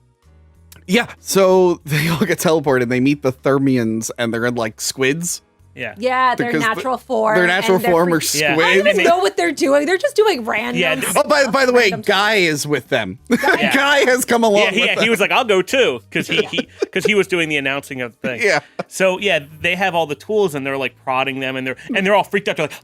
Yeah, so they all get teleported. They meet the Thermians, and they're in like squids. Yeah. Yeah, their Because natural form. Their natural and they're form are freak- Yeah. I don't squids. even know what they're doing. They're just doing random. Yeah, Oh, by the way, random Guy is with them. Yeah. Guy has come along Yeah, with them. he was like, I'll go too, because he was doing the announcing of the thing. Yeah. So yeah, they have all the tools and they're like prodding them and they're all freaked out. They're like,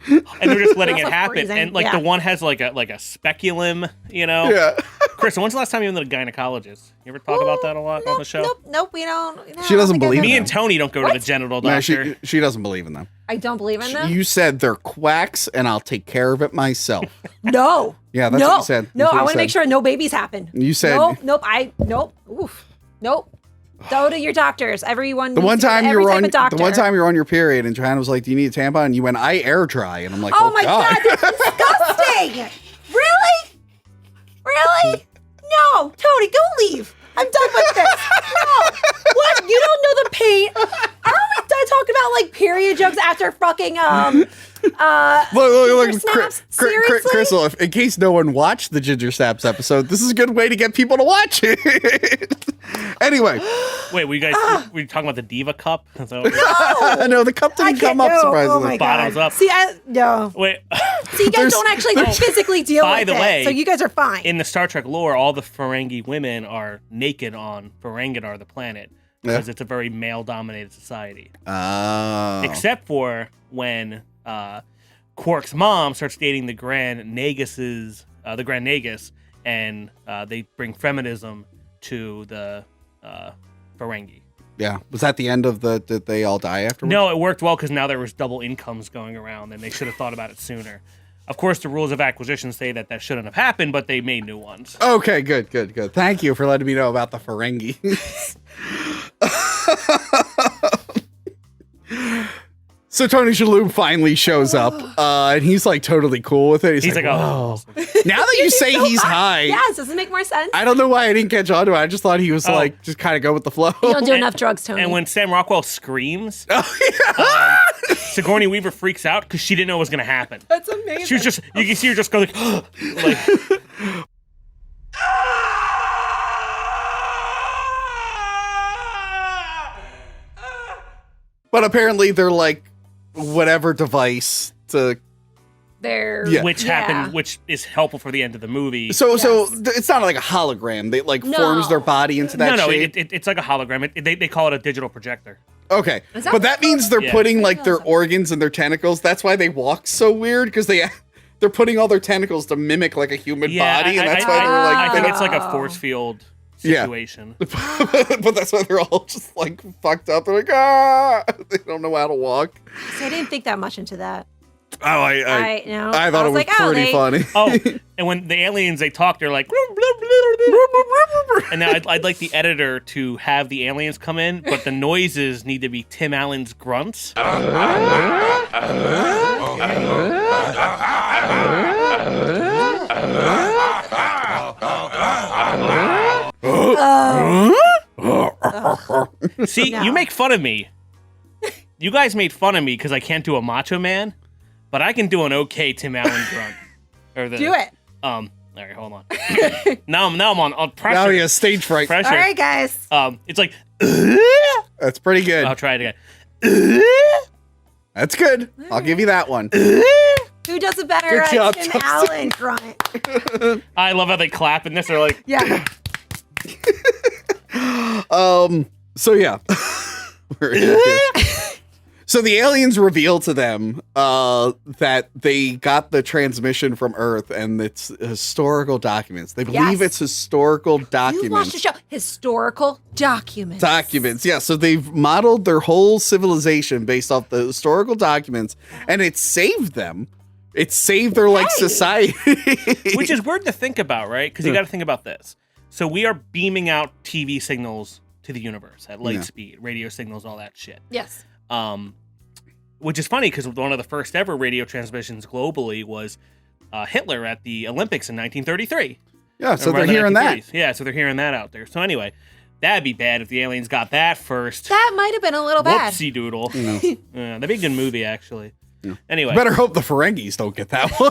and they're just letting They're it also happen. freezing, And like yeah. the one has like a speculum, Yeah. Chris, when's the last time you went to the gynecologist? You ever talk about that a lot on the show? Nope, we don't. No, She doesn't I think I've believe ever- Me and Tony don't go to the genital No, doctor. she doesn't believe in them. I don't believe in them. You said they're quacks, and I'll take care of it myself. No. Yeah, that's no. what you said. No, That's what I you want to make said. sure no babies happen. You said- Nope. Nope. Oof. Nope. Go to your doctors. Everyone. The one needs to go to time you every were type on of doctor. the one time you were on your period, and Joanna was like, "Do you need a tampon?" And you went, "I air dry," and I'm like, Oh my god, that's disgusting! Really? No, Tony, go leave. I'm done with this. No. What? You don't know the pain. Aren't we done talking about like period jokes after fucking Look, Ginger snaps? Seriously? Crystal, in case no one watched the Ginger Snaps episode, this is a good way to get people to watch it. Anyway, Wait, were you talking about the Diva Cup? So, no, the cup didn't come up, surprisingly. Oh my Bottoms god. up. See, no. Wait, See, you guys don't actually physically deal By with the it, way, so you guys are fine. in the Star Trek lore, all the Ferengi women are naked on Ferenginar, the planet, because it's a very male-dominated society. Oh. Except for when Quark's mom starts dating the Grand Nagus, and they bring feminism to the Ferengi. Yeah. Was that the end of did they all die afterwards? No, it worked well because now there was double incomes going around, and they should have thought about it sooner. Of course, the rules of acquisition say that shouldn't have happened, but they made new ones. Okay, good. Thank you for letting me know about the Ferengi. So Tony Shalhoub finally shows up, and he's like totally cool with it. He's like, oh. now that you say he's high, Yes, does it make more sense? I don't know why I didn't catch on to it. I just thought he was like, just kind of go with the flow. You don't do enough drugs, Tony. And when Sam Rockwell screams, Sigourney Weaver freaks out because she didn't know what was going to happen. That's amazing. She was just, you can see her just go like, like But apparently they're like whatever device to Yeah. which happened, which is helpful for the end of the movie. So it's not like a hologram. They like forms their body into that shape. It's like a hologram. They call it a digital projector. Okay, but that means they're putting like their organs and their tentacles. That's why they walk so weird, because they're putting all their tentacles to mimic like a human body, and that's why they're like. I think it's like a force field situation. But that's why they're all just like fucked up. They're like, they don't know how to walk. So I didn't think that much into that. Oh, I thought it was like, pretty funny. Oh, and when the aliens they talk, they're like, and now I'd like the editor to have the aliens come in, but the noises need to be Tim Allen's grunts. See, you make fun of me. You guys made fun of me because I can't do a Macho Man, but I can do an okay Tim Allen grunt. Do it. All right, hold on. now I'm on pressure. Now he has stage fright. Pressure. All right, guys. It's like. That's pretty good. I'll try it again. That's good. I'll give you that one. Who does a better Good job, Tim Justin. Allen grunt? I love how they clap in this. They're like, Yeah. So yeah. So the aliens reveal to them that they got the transmission from Earth, and it's historical documents. They believe it's historical documents. You watched the show. Historical documents. Documents, yeah. So they've modeled their whole civilization based off the historical documents, and it saved them. It saved their like society. which is weird to think about, right? Because you got to think about this. So we are beaming out TV signals to the universe at light speed, radio signals, all that shit. Yes. Which is funny because one of the first ever radio transmissions globally was Hitler at the Olympics in 1933. Yeah, so they're hearing that. Yeah, so they're hearing that out there. So anyway, that'd be bad if the aliens got that first. That might have been a little bad. Whoopsie doodle. That'd be a good movie, actually. Anyway. Better hope the Ferengis don't get that one.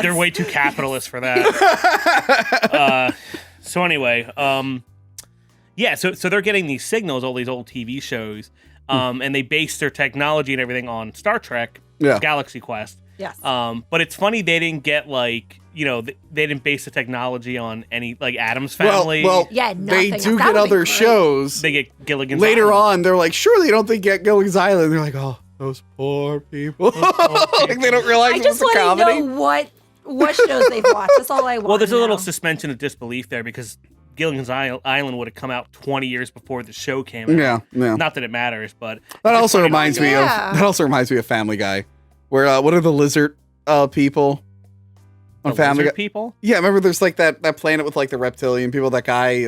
They're way too capitalist for that. So anyway, so they're getting these signals, all these old TV shows, and they base their technology and everything on Star Trek, Galaxy Quest. Yes. But it's funny they didn't get like, they didn't base the technology on any like Addams Family. Well, nothing. they do That get would be other great. shows. They get Gilligan's Later Island. on, they're like, surely they don't think get Gilligan's Island. They're like, oh, those poor people. Like they don't realize I it just was a want to comedy. know what shows they've watched. That's all I want. Well, there's a little to know. suspension of disbelief there because Gilligan's Island would have come out 20 years before the show came out. Yeah. Not that it matters, but That it's also funny to reminds look me at. of Family Guy, where what are the lizard people on The Family Guy? lizard people? Yeah, remember there's like that planet with like the reptilian people. That guy,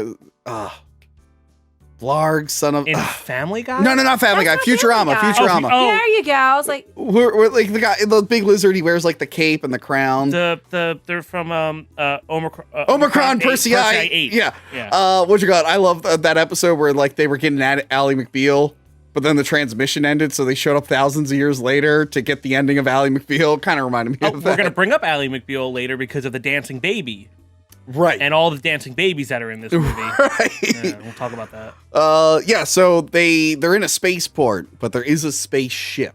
Blarg, son of In Family Guy? No, not Family Guy. That's not Futurama. Family Guy. Futurama. Oh. There you go. I was like, We're like the big lizard. He wears like the cape and the crown. They're from Omicron. Omicron Persei. 8. Yeah. What you got? I love that episode where like they were getting at Ally McBeal, but then the transmission ended, so they showed up thousands of years later to get the ending of Ally McBeal. Kind of reminded me of that. We're gonna bring up Ally McBeal later because of the dancing baby. Right. And all the dancing babies that are in this movie. Right. Yeah, we'll talk about that. So they're in a spaceport, but there is a spaceship.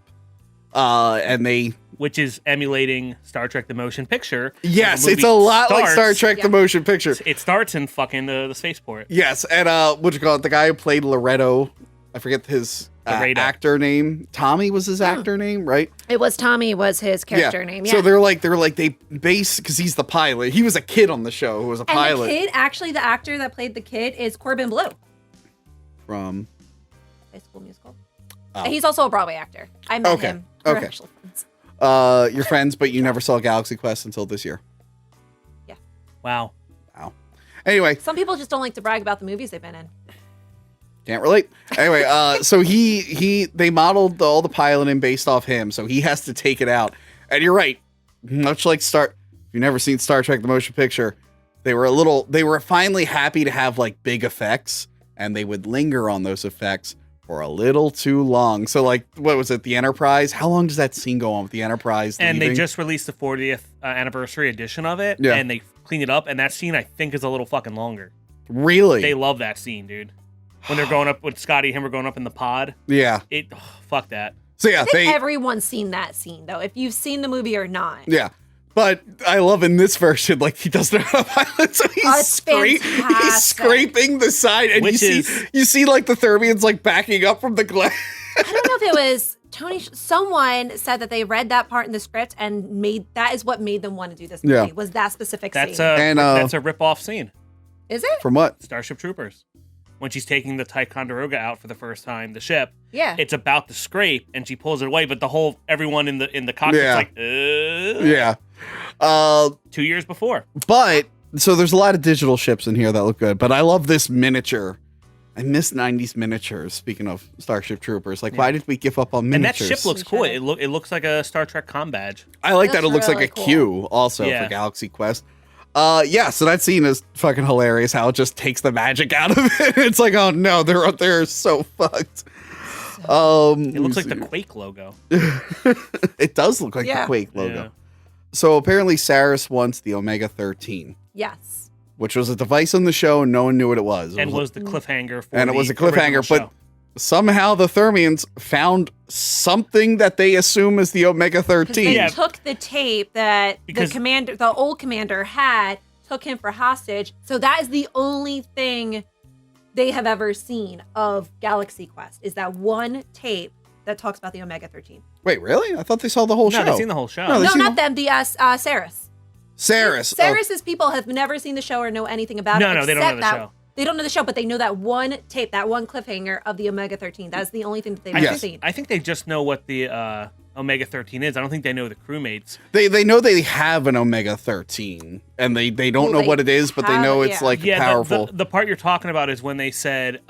Which is emulating Star Trek the Motion Picture. Yes, The it's a movie lot like Star starts- Trek the Motion Picture. It starts in fucking the spaceport. Yes, and what you call it? The guy who played Loretto, I forget his actor name. Tommy was his actor name, right? it was Tommy was his character name. Yeah. So they base because he's the pilot. He was a kid on the show who was a pilot. And the kid, actually, the actor that played the kid is Corbin Blue. From High School Musical. Oh. He's also a Broadway actor. I met him. We're Okay. actually friends. You're friends, but you never saw Galaxy Quest until this year. Yeah. Wow. Anyway, Some people just don't like to brag about the movies they've been in. can't relate. Anyway, so they modeled all the piloting based off him, so he has to take it out. And you're right, much like if you've never seen Star Trek the Motion Picture, they were finally happy to have like big effects, and they would linger on those effects for a little too long. So like, what was it, the Enterprise? How long does that scene go on with the Enterprise And leaving? they just released the 40th anniversary edition of it, Yeah. and they cleaned it up, and that scene I think is a little fucking longer. Really? They love that scene, dude. When they're going up, when Scotty and him are going up in the pod. Yeah. Fuck that. So yeah, I think everyone's seen that scene though, if you've seen the movie or not. Yeah. But I love in this version, like he doesn't know how to pilot, so he's scraping the side, and you see like the Thermians like backing up from the glass. I don't know if it was Tony. Someone said that they read that part in the script and that is what made them want to do this movie. Yeah. Was that specific scene? That's a rip-off scene. Is it? From what? Starship Troopers. When she's taking the Ticonderoga out for the first time, the ship. Yeah. It's about to scrape, and she pulls it away, but everyone in the cockpit's like, Yeah. 2 years before. But so there's a lot of digital ships in here that look good, but I love this miniature. I miss 90s miniatures. Speaking of Starship Troopers, like why did we give up on miniatures? And that ship looks cool. It looks like a Star Trek comm badge. I like that it looks really like a cool. Q also for Galaxy Quest. So that scene is fucking hilarious. How it just takes the magic out of it. It's like, oh no, they're so fucked. It looks like the Quake logo. It does look like the Quake logo. Yeah. So apparently Saris wants the Omega 13. Yes. Which was a device on the show and no one knew what it was. And was the cliffhanger for And it was a cliffhanger, but somehow the Thermians found something that they assume is the Omega 13. They took the tape that the old commander had, took him for hostage. So that is the only thing they have ever seen of Galaxy Quest, is that one tape that talks about the Omega 13. Wait, really? I thought they saw the whole show. No, they've seen the whole show. No, not them. The Saris. Saris's people have never seen the show or know anything about it. No, they don't know the show. They don't know the show, but they know that one tape, that one cliffhanger of the Omega 13. That's the only thing that they've ever seen. I think they just know what the Omega 13 is. I don't think they know the crewmates. They know they have an Omega 13, and they don't know what it is, but they know it's powerful. The part you're talking about is when they said,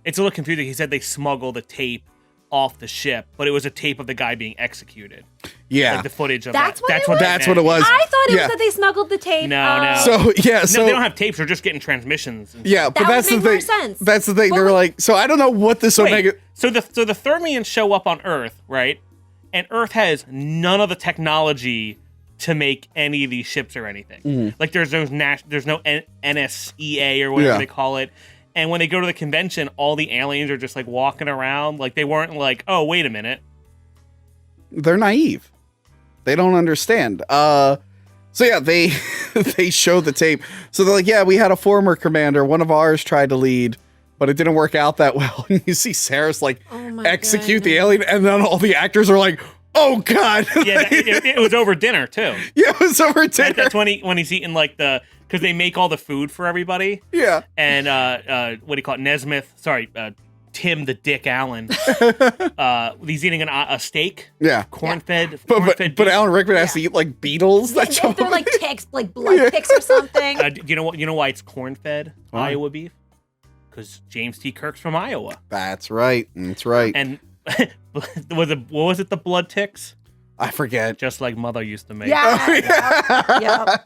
it's a little confusing. He said they smuggled a tape off the ship, but it was a tape of the guy being executed. Yeah, like the footage of that's that. That's what it was. I thought it was that they smuggled the tape. No. So they don't have tapes. They're just getting transmissions. Yeah, but that's the thing. More sense. That's the thing. They're like, so I don't know what this Omega. So the Thermians show up on Earth, right? And Earth has none of the technology to make any of these ships or anything. Mm. Like there's no NSEA or whatever they call it. And when they go to the convention, all the aliens are just like walking around. Like they weren't like, oh, wait a minute. They're naive. They don't understand. So yeah, they they show the tape. So they're like, yeah, we had a former commander. One of ours tried to lead, but it didn't work out that well. And you see Saris like execute the alien, and then all the actors are like, oh god. Yeah, it was over dinner too. Yeah, it was over dinner. That's when he's eating like because they make all the food for everybody. Yeah. And what do you call it? Nesmith. Sorry, Tim the Dick Allen. He's eating a steak. Yeah. Corn-fed. But Alan Rickman has to eat like beetles. They're like ticks, like blood ticks or something. Do you know why it's corn-fed Iowa beef? Because James T. Kirk's from Iowa. That's right. That's right. And what was it? The blood ticks? I forget. Just like Mother used to make. Yeah.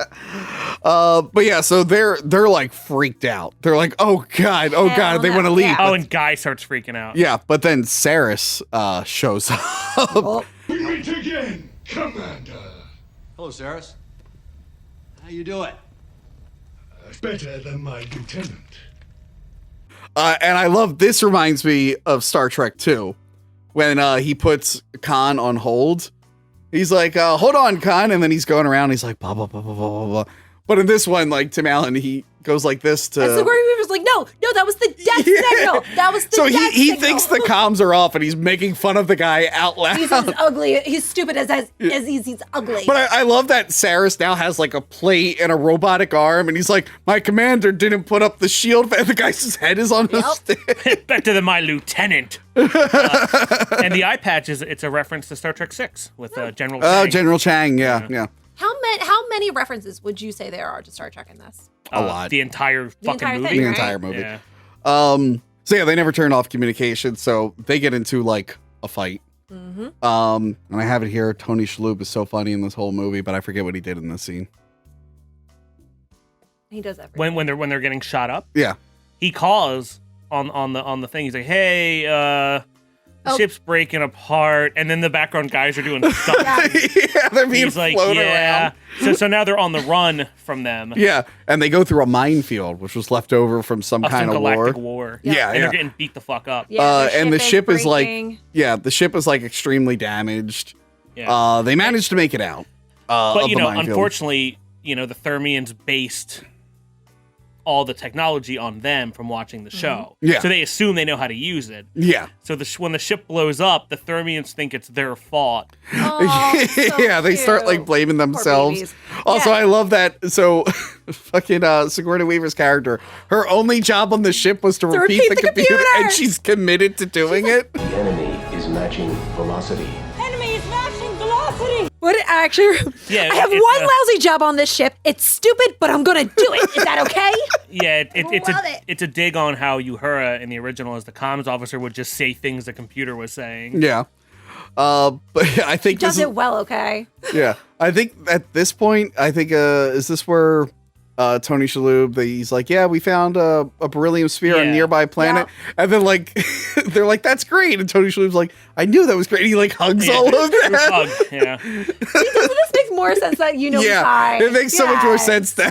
But yeah, so they're like freaked out. They're like, oh god, they want to leave. Oh, and Guy starts freaking out. Yeah, but then Saris shows up. Meet again, Commander. Hello, Saris. How you doing? Better than my lieutenant. And I love this. Reminds me of Star Trek 2 when he puts Khan on hold. He's like, hold on, Khan. And then he's going around. He's like, blah, blah, blah, blah, blah, blah. But in this one, like Tim Allen, he goes like this to. And Sigourney Weaver's like, no, that was the death signal. That was the so death he signal. thinks the comms are off and he's making fun of the guy out loud. He's as ugly. He's stupid as he's ugly. But I love that Saris now has like a plate and a robotic arm. And he's like, my commander didn't put up the shield. And the guy's head is on his stick. Better than my lieutenant. And the eye patch it's a reference to Star Trek 6 with General Chang. Oh, General Chang. Yeah. How many references would you say there are to Star Trek in this? A lot. The entire fucking movie. Thing, the right? entire movie. Yeah. So yeah, they never turn off communication. So they get into like a fight. Mm-hmm. And I have it here. Tony Shalhoub is so funny in this whole movie, but I forget what he did in this scene. He does everything. When they're getting shot up. Yeah. He calls on the thing. He's like, hey, the ship's breaking apart, and then the background guys are doing stuff. Yeah, they're being He's like, floated around. So now they're on the run from them. Yeah, and they go through a minefield, which was left over from some kind of galactic war. Yeah, and they're getting beat the fuck up. Yeah, and the ship is like, breaking. the ship is like extremely damaged. Yeah. They managed to make it out. But of you the know, minefield. unfortunately, the Thermians based all the technology on them from watching the show. Yeah. So they assume they know how to use it. Yeah. So when the ship blows up, the Thermians think it's their fault. Oh, so yeah, they start like cute. blaming themselves. babies. Also, Yeah. I love that. So, fucking Sigourney Weaver's character, her only job on the ship was to repeat the computer, and she's committed to doing it. The enemy is matching velocity. Enemy is matching velocity. What actually? Yeah, I have it's one lousy job on this ship. It's stupid, but I'm gonna do it. Is that okay? Yeah, love it. it's a dig on how Uhura in the original as the comms officer would just say things the computer was saying. Yeah. But I think Does this it well, okay? yeah. I think at this point, is this where Tony Shalhoub, he's like, yeah, we found a beryllium sphere on a nearby planet. And then like, they're like, that's great. And Tony Shalhoub's like, I knew that was great. And he like hugs all of them. Yeah. See, doesn't this make more sense that he's high? It makes so much more sense now.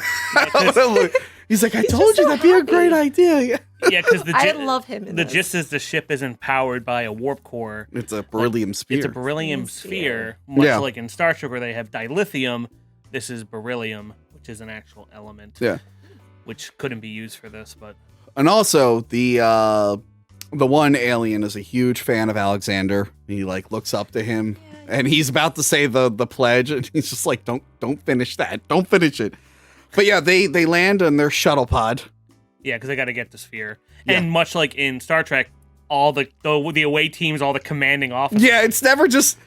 He's like, I told you that'd be a great idea. Yeah, because I love him in the this. gist is the ship isn't powered by a warp core. It's a beryllium sphere. It's a beryllium sphere, much like in Star Trek where they have dilithium. This is beryllium, which is an actual element. Yeah. Which couldn't be used for this, but. And also the one alien is a huge fan of Alexander. He like looks up to him, and he's about to say the pledge, and he's just like, don't finish that, don't finish it. But yeah, they land in their shuttle pod. Yeah, because they got to get the sphere, and much like in Star Trek, all the away teams, all the commanding officers. Yeah, it's never just.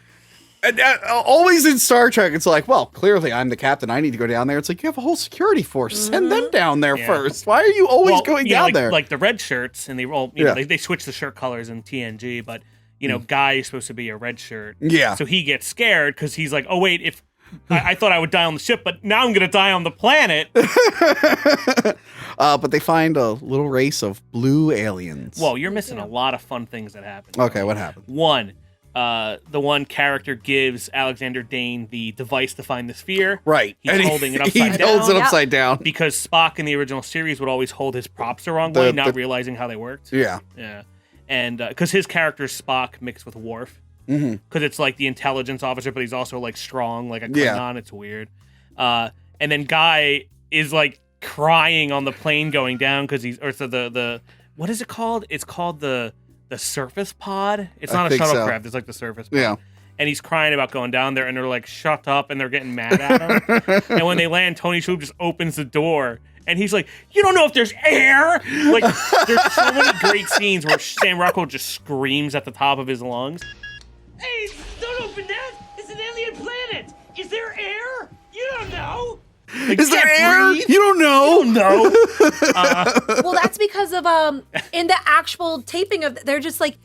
Always in Star Trek, it's like, well, clearly I'm the captain. I need to go down there. It's like, you have a whole security force. Send them down there first. Why are you always going down there? Like the red shirts, and they switch the shirt colors in TNG, but Guy is supposed to be a red shirt. Yeah. So he gets scared because he's like, oh wait, if I thought I would die on the ship, but now I'm gonna die on the planet. But they find a little race of blue aliens. Whoa, you're missing a lot of fun things that happen. Okay, what happened? One. The one character gives Alexander Dane the device to find the sphere. Right. He's holding it upside down. He holds it upside down. Because Spock in the original series would always hold his props the wrong way, not realizing how they worked. Yeah. Yeah. And because his character's Spock mixed with Worf. Because it's like the intelligence officer, but he's also like strong, like a Klingon. It's weird. And then Guy is like crying on the plane going down because the what is it called? It's called the surface pod. It's not a shuttlecraft. It's like the surface pod. Yeah. And he's crying about going down there, and they're like, shut up, and they're getting mad at him. And when they land, Tony Shalhoub just opens the door, and he's like, you don't know if there's air? Like, there's so many great scenes where Sam Rockwell just screams at the top of his lungs. Hey, don't open that! It's an alien planet! Is there air? You don't know! Like, is there air? You don't know. You don't know. Well, that's because of in the actual taping of they're just like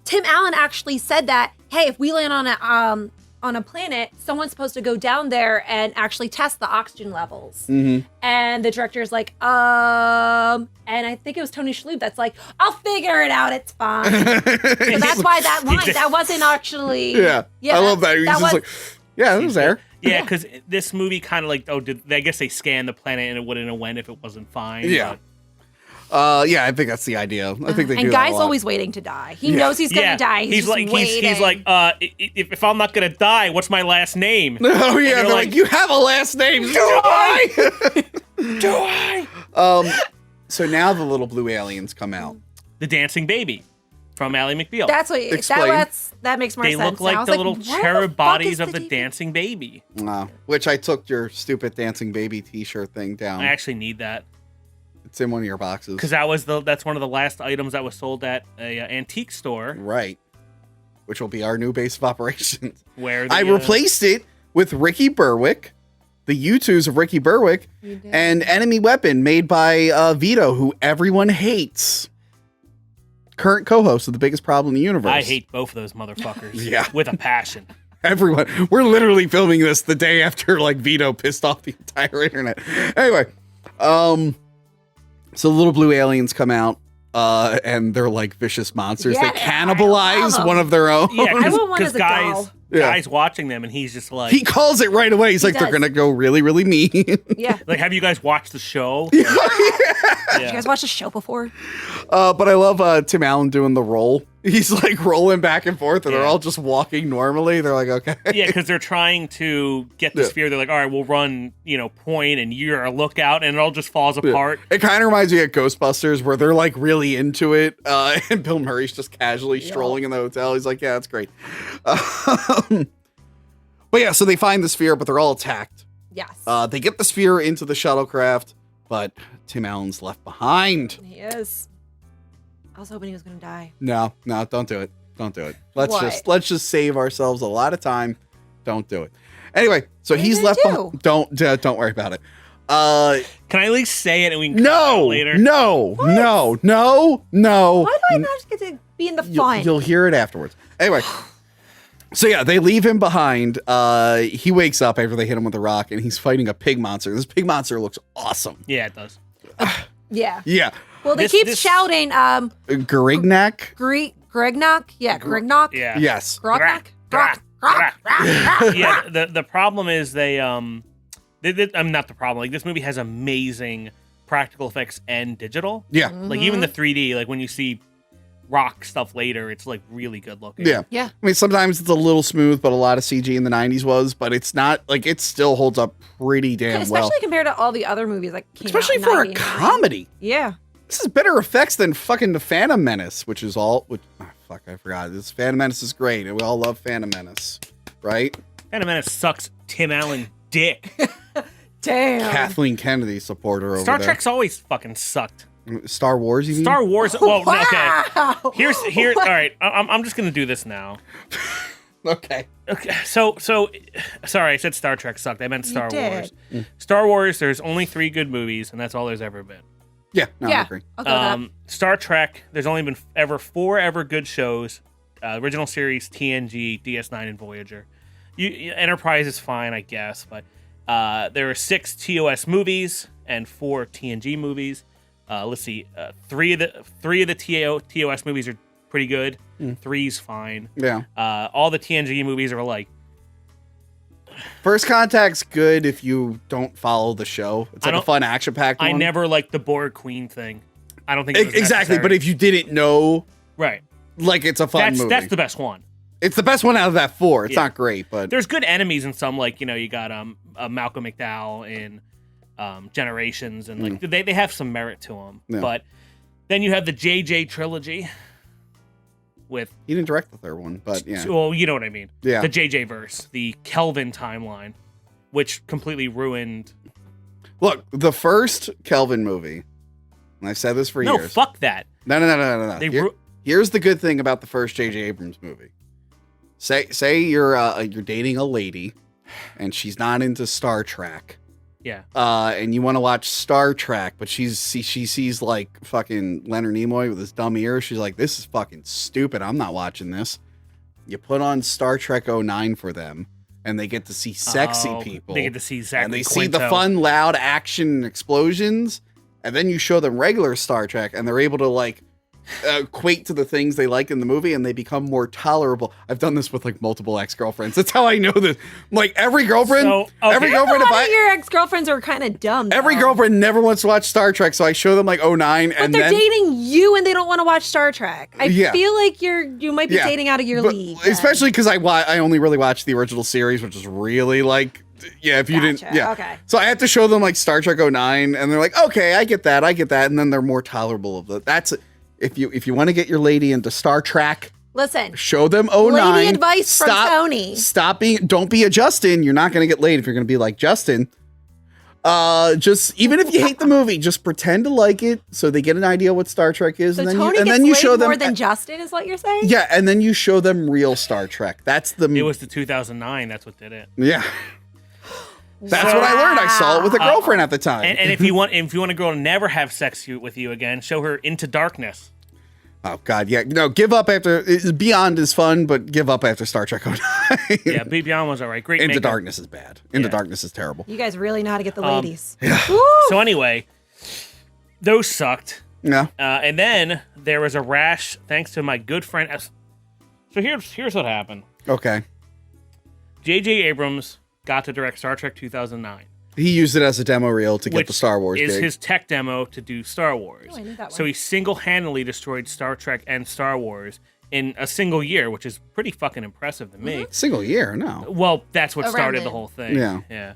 Tim Allen actually said that, hey, if we land on a planet, someone's supposed to go down there and actually test the oxygen levels. And the director's like, and I think it was Tony Shalhoub that's like, I'll figure it out, it's fine. So that's why that line, that wasn't actually. Yeah, I love that. He's just like, yeah, it was there. Yeah, because this movie kind of like, I guess they scanned the planet and it wouldn't have went if it wasn't fine. Yeah. Yeah, I think that's the idea. I think they do and that Guy's a lot. always waiting to die. He knows he's gonna die. He's just like, waiting. he's like, if I'm not gonna die, what's my last name? Oh yeah, they're like, you have a last name. Do I? Do I? So now the little blue aliens come out. The dancing baby from Ally McBeal. That's what that makes more they sense. look like the little cherub bodies of the dancing baby. Which I took your stupid dancing baby T-shirt thing down. I actually need that. It's in one of your boxes. Because that's one of the last items that was sold at a antique store. Right. Which will be our new base of operations. Where I replaced it with Ricky Berwick, the U2s of Ricky Berwick, and Enemy Weapon made by Vito, who everyone hates. Current co-host of The Biggest Problem in the Universe. I hate both of those motherfuckers. Yeah. With a passion. Everyone. We're literally filming this the day after like Vito pissed off the entire internet. Anyway, so the little blue aliens come out. and they're like vicious monsters. Yeah, They cannibalize one of their own. Yeah, I want one as a guys, Yeah. guys watching them, and he's just like, He calls it right away. He's like, they're does. gonna go really, really mean. Yeah. like, have you guys watched the show? Did you guys watch the show before? But I love Tim Allen doing the roll. He's like rolling back and forth, and they're all just walking normally. They're like, okay. Yeah, because they're trying to get the sphere. They're like, all right, we'll run, point, and you're a lookout, and it all just falls apart. It kind of reminds me of Ghostbusters, where they're like really into it, and Bill Murray's just casually strolling in the hotel. He's like, yeah, that's great. But yeah, so they find the sphere, but they're all attacked. Yes. They get the sphere into the shuttlecraft, but Tim Allen's left behind. He is. I was hoping he was going to die. No, don't do it. Don't do it. Let's What? just save ourselves a lot of time. Don't do it. Anyway, so What are you he's gonna left. Don't worry about it. Can I at least say it and we can No, cut it out later? no. Why do I not just get to be in the fun? You'll hear it afterwards. Anyway, so yeah, they leave him behind. He wakes up after they hit him with a rock, and he's fighting a pig monster. This pig monster looks awesome. Yeah, it does. Yeah. Yeah. Well, they keep shouting, Grignac? Gregnock? Yeah, Gregnock? Yeah. Yes. Grognock? Yeah, the problem is they I'm not the problem. Like, this movie has amazing practical effects and digital. Yeah. Like, even the 3D, like when you see rock stuff later, it's like really good looking. Yeah. Yeah. I mean, sometimes it's a little smooth, but a lot of CG in the 90s was, but it's not, like, it still holds up pretty damn Especially well. compared to all the other movies that came Especially out in for a 99. comedy. Yeah. This is better effects than fucking the Phantom Menace, which is all, I forgot. This Phantom Menace is great, and we all love Phantom Menace, right? Phantom Menace sucks Tim Allen dick. Damn. Kathleen Kennedy supporter over Star there. Trek's always fucking sucked. Star Wars, you mean? Star Wars. Well, no, Wow. okay. Here. All right. I'm just gonna do this now. Okay. Okay. So. Sorry, I said Star Trek sucked. I meant Star did. Wars. Star Wars. There's only 3 good movies, and that's all there's ever been. Yeah, no, I Yeah. agree. I'll go with that. Star Trek. There's only been 4 good shows. Original series, TNG, DS9, and Voyager. Enterprise is fine, I guess, but there are 6 TOS movies and 4 TNG movies. Let's see, 3 of the TOS movies are pretty good. 3's fine. Yeah. All the TNG movies are like, First Contact's good if you don't follow the show. It's like a fun action-packed one. I never liked the Borg Queen thing. I don't think it was exactly, necessary. but if you didn't know, right, like, it's a fun movie. That's the best one. It's the best one out of that 4. It's Yeah. not great, but There's good enemies in some, like, you got Malcolm McDowell in Generations, and like they have some merit to them. Yeah. But then you have the JJ trilogy with, he didn't direct the 3rd one, but yeah. well, you know what I mean. Yeah. The JJ verse, the Kelvin timeline, which completely ruined. Look, the first Kelvin movie, and I've said this for No, years. fuck that. No. They Here's the good thing about the first J.J. Abrams movie. Say you're dating a lady, and she's not into Star Trek. Yeah. And you want to watch Star Trek, but she sees like fucking Leonard Nimoy with his dumb ears. She's like, this is fucking stupid. I'm not watching this. You put on Star Trek 09 for them, and they get to see sexy people. They get to see Zach and they and see the Quinto. fun, loud action and explosions. And then you show them regular Star Trek, and they're able to like equate to the things they like in the movie, and they become more tolerable. I've done this with like multiple ex-girlfriends. That's how I know this. Like every girlfriend, every girlfriend, A lot of your ex-girlfriends are kind of dumb. every though. girlfriend never wants to watch Star Trek, so I show them like 09, But and they're then dating you and they don't want to watch Star Trek. I Yeah. feel like you might be Yeah. dating out of your But league. then. especially because I only really watched the original series, which is really like, yeah, if you didn't, Gotcha. yeah. Okay. So I have to show them like Star Trek 09, and they're like, okay, I get that, and then they're more tolerable of it. That's if you want to get your lady into Star Trek, Listen, show them 09. lady advice from Tony. Don't be a Justin. You're not going to get laid if you're going to be like Justin. Just even if you hate the movie, just pretend to like it so they get an idea what Star Trek is, so and then Tony you, and gets then you laid show them more than Justin is what you're saying? yeah, and then you show them real Star Trek. That's the It was the 2009. That's what did it. yeah. That's what I learned. I saw it with a girlfriend at the time. And if you want a girl to never have sex with you again, show her Into Darkness. Oh God, yeah, no, give up after Beyond is fun, but give up after Star Trek 09. Yeah, Beyond was all right. Great. Into makeup. Darkness is bad. Into Darkness is terrible. You guys really know how to get the ladies. So anyway, those sucked. Yeah. And then there was a rash thanks to my good friend. So here's what happened. Okay. J.J. Abrams got to direct Star Trek 2009. He used it as a demo reel to get the Star Wars is gig. his tech demo to do Star Wars. Oh, I knew that So one. he single-handedly destroyed Star Trek and Star Wars in a single year, which is pretty fucking impressive to me. Single year, no. Well, that's what Around started it. the whole thing. Yeah. Yeah.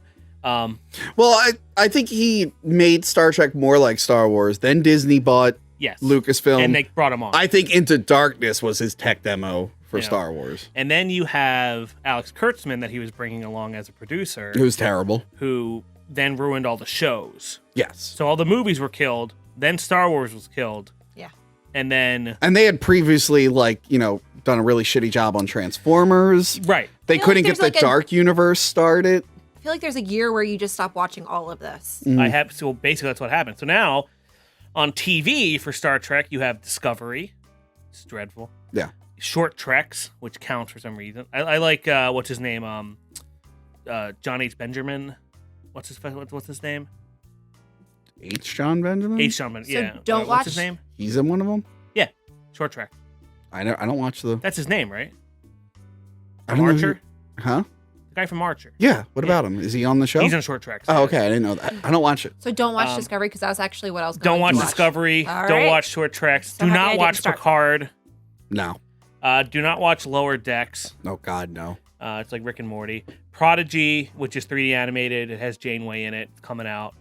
Well, I think he made Star Trek more like Star Wars. Then Disney bought Yes. Lucasfilm. And they brought him on. I think Into Darkness was his tech demo for Yeah. Star Wars. And then you have Alex Kurtzman that he was bringing along as a producer. It was terrible. Who then ruined all the shows. Yes. So all the movies were killed. Then Star Wars was killed. Yeah. And then... And they had previously, done a really shitty job on Transformers. Right. They couldn't get the Dark Universe started. I feel like there's a year where you just stop watching all of this. So basically that's what happened. So now on TV for Star Trek, you have Discovery. It's dreadful. Yeah. Short Treks, which counts for some reason. I like what's his name? John H. Benjamin. What's his name? H. John Benjamin? H. John Benjamin. So Yeah. don't What's his watch- name? He's in one of them? Yeah. Short Trek. I don't watch the... That's his name, right? I don't know Archer? Huh? The guy from Archer. Yeah. What about him? Is he on the show? He's on Short Treks. Oh, okay. I didn't know that. I don't watch it. So don't watch Discovery because that was actually what I was going Don't to watch watch. Discovery. All Don't right. watch Short Treks. So Do happy I not didn't watch start. Picard. No. Do not watch Lower Decks. Oh, God, no. It's like Rick and Morty. Prodigy, which is 3D animated. It has Janeway in it. It's coming out.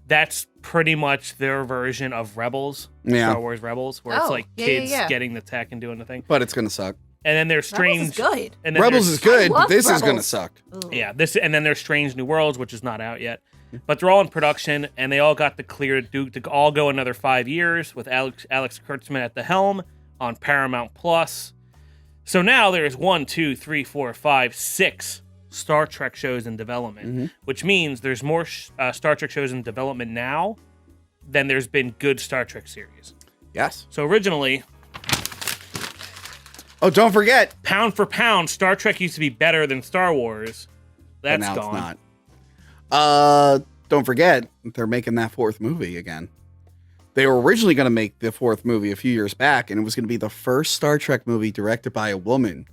That's pretty much their version of Rebels. Yeah. Star Wars Rebels, where it's like kids getting the tech and doing the thing. But it's going to suck. And then there's strange. Rebels is good. And then Rebels there's- is good, I but love this is going to Rebels. suck. Yeah, and then there's Strange New Worlds, which is not out yet. But they're all in production, and they all got the clear to all go another 5 years with Alex Kurtzman at the helm on Paramount Plus. So now there's 6 Star Trek shows in development, which means there's more Star Trek shows in development now than there's been good Star Trek series. Yes. So originally, Oh, don't forget. pound for pound, Star Trek used to be better than Star Wars. But That's now gone. it's not. Don't forget, they're making that fourth movie again. They were originally going to make the fourth movie a few years back, and it was going to be the first Star Trek movie directed by a woman.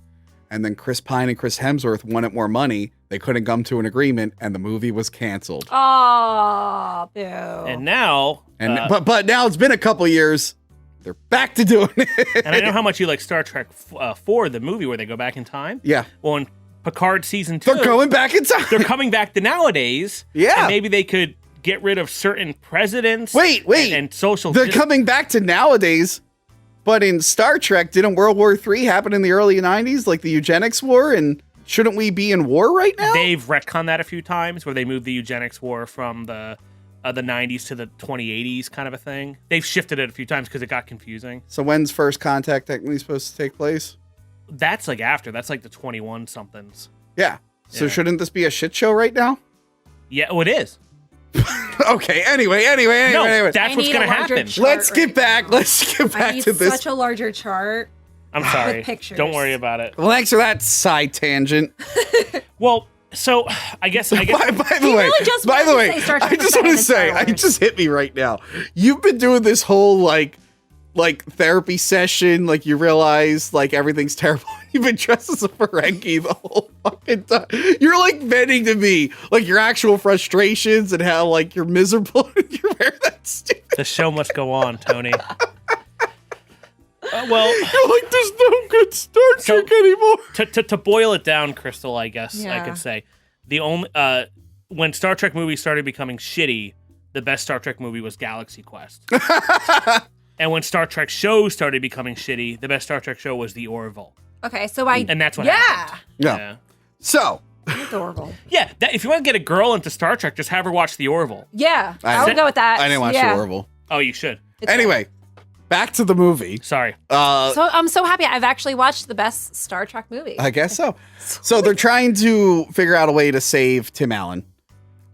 And then Chris Pine and Chris Hemsworth wanted more money. They couldn't come to an agreement, and the movie was canceled. Oh, boo. And now, And but now it's been a couple years. They're back to doing it. and I know how much you like Star Trek 4, the movie where they go back in time. Yeah. Well, in Picard season 2, They're going back in time. they're coming back to nowadays. Yeah. And maybe they could get rid of certain presidents. Wait. And social. They're coming back to nowadays. But in Star Trek, didn't World War III happen in the early 90s, like the eugenics war? And shouldn't we be in war right now? They've retconned that a few times, where they moved the eugenics war from the 90s to the 2080s, kind of a thing. They've shifted it a few times because it got confusing. So when's First Contact technically supposed to take place? That's like after. That's like the 21 somethings. Yeah. So Yeah. shouldn't this be a shit show right now? Yeah, oh, it is. Okay. Anyway. No, that's I what's need going a to larger happen. chart Let's get right back. now. Let's get I back need to this. such a larger chart. I'm sorry. pictures. Don't worry about it. Well, thanks for that side tangent. Well, so I guess. By the He way, really just by the wanted to way, say Star Trek I just was want better to than say, Star it Wars. just hit me right now. You've been doing this whole like therapy session, like you realize like everything's terrible. You've been dressed as a Ferengi the whole fucking time. You're like venting to me like your actual frustrations and how like you're miserable and you're wearing that stupid. The show must go on, Tony. Well, You're like, there's no good Star Trek anymore. to boil it down, Crystal, I guess I Yeah. could say the only when Star Trek movies started becoming shitty, the best Star Trek movie was Galaxy Quest. And when Star Trek shows started becoming shitty, the best Star Trek show was The Orville. Okay, so I. And that's what Yeah. happened. Yeah. So Adorable. Yeah, if you want to get a girl into Star Trek, just have her watch The Orville. Yeah, I I would go with that. I didn't watch yeah. the Orville. Oh, you should. Anyway, back to the movie. Sorry. So I'm so happy I've actually watched the best Star Trek movie. I guess so. So they're trying to figure out a way to save Tim Allen.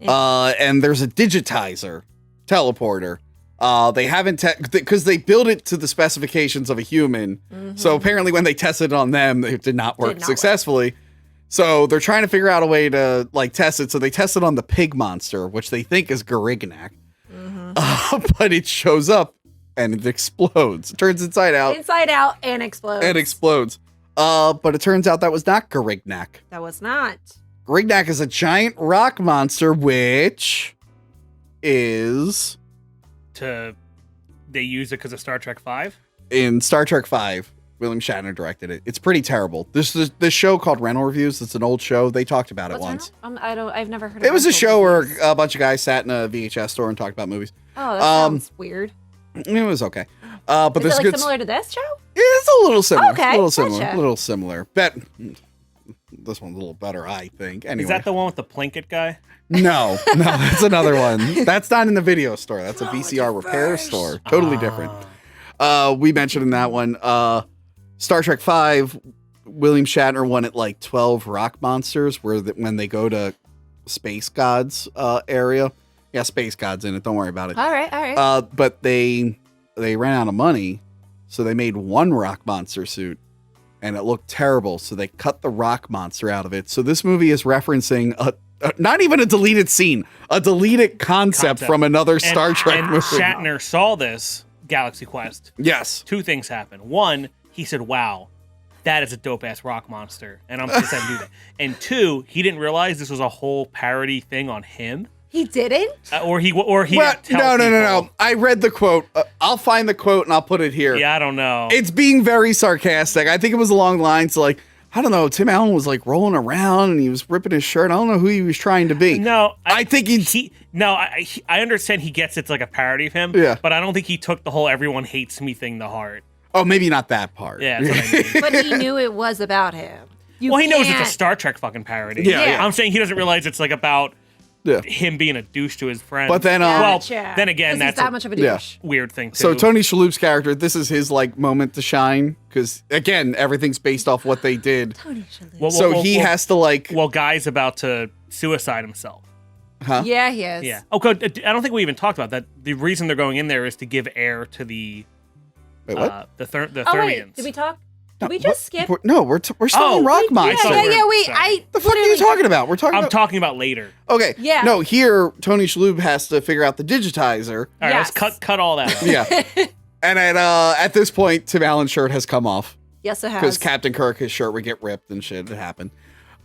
And there's a digitizer teleporter. They haven't because they built it to the specifications of a human. So apparently when they tested it on them, it did not work successfully. So they're trying to figure out a way to like test it. So they tested on the pig monster, which they think is Garignac. But it shows up and it explodes. It turns inside out. Inside out and explodes. And explodes. But it turns out that was not Garignac. That was not. Garignac is a giant rock monster, which is They use it because of Star Trek 5? in Star Trek 5. William Shatner directed it. It's pretty terrible. There's this show called Rental Reviews. It's an old show. They talked about it once. I've never heard of It was a Rental show where Reviews. a bunch of guys sat in a VHS store and talked about movies. Oh, that sounds weird. It was okay. But Is there's it like good. similar to this show? It's a little similar. Okay, a little similar. gotcha. A little similar. Bet this one's a little better, I think. Anyway. Is that the one with the Plinkett guy? No, that's another one. That's not in the video store. That's a VCR repair store. Totally different. We mentioned in that one, Star Trek 5, William Shatner wanted like 12 rock monsters when they go to Space Gods area. Yeah, Space Gods in it. Don't worry about it. All right. But they ran out of money, so they made one rock monster suit, and it looked terrible. So they cut the rock monster out of it. So this movie is referencing not even a deleted scene, a deleted concept from another Star Trek movie. Shatner saw this Galaxy Quest. Yes. 2 things happened. One, he said, "Wow, that is a dope ass rock monster," and I'm pissed I didn't do that. And 2, he didn't realize this was a whole parody thing on him. He didn't? Or he Well, didn't tell no. I read the quote. I'll find the quote and I'll put it here. Yeah, I don't know. It's being very sarcastic. I think it was along the lines like, I don't know, Tim Allen was like rolling around and he was ripping his shirt. I don't know who he was trying to be. No, I think I understand he gets it's like a parody of him. Yeah. But I don't think he took the whole everyone hates me thing to heart. Oh, maybe not that part. Yeah, that's what I mean. But he knew it was about him. He knows it's a Star Trek fucking parody. Yeah. I'm saying he doesn't realize it's like about him being a douche to his friend. But then, then again, that's that much of a douche. Weird thing too. So Tony Shalhoub's character, this is his like moment to shine because again, everything's based off what they did. Tony Shalhoub. So he has to like. Well, Guy's about to suicide himself. Huh? Yeah, he is. Yeah. Oh, good. I don't think we even talked about that. The reason they're going in there is to give air to the Wait, what? the Thermians. Oh wait, did we talk? Did we just skip? We're still on rock monster. Yeah. Wait, The fuck are you talking about? I'm talking about later. Okay. Yeah. No, here Tony Shalhoub has to figure out the digitizer. All right, let's cut all that out. Yeah. And at this point, Tim Allen's shirt has come off. Yes, it has. Because Captain Kirk, his shirt would get ripped and shit. It happened.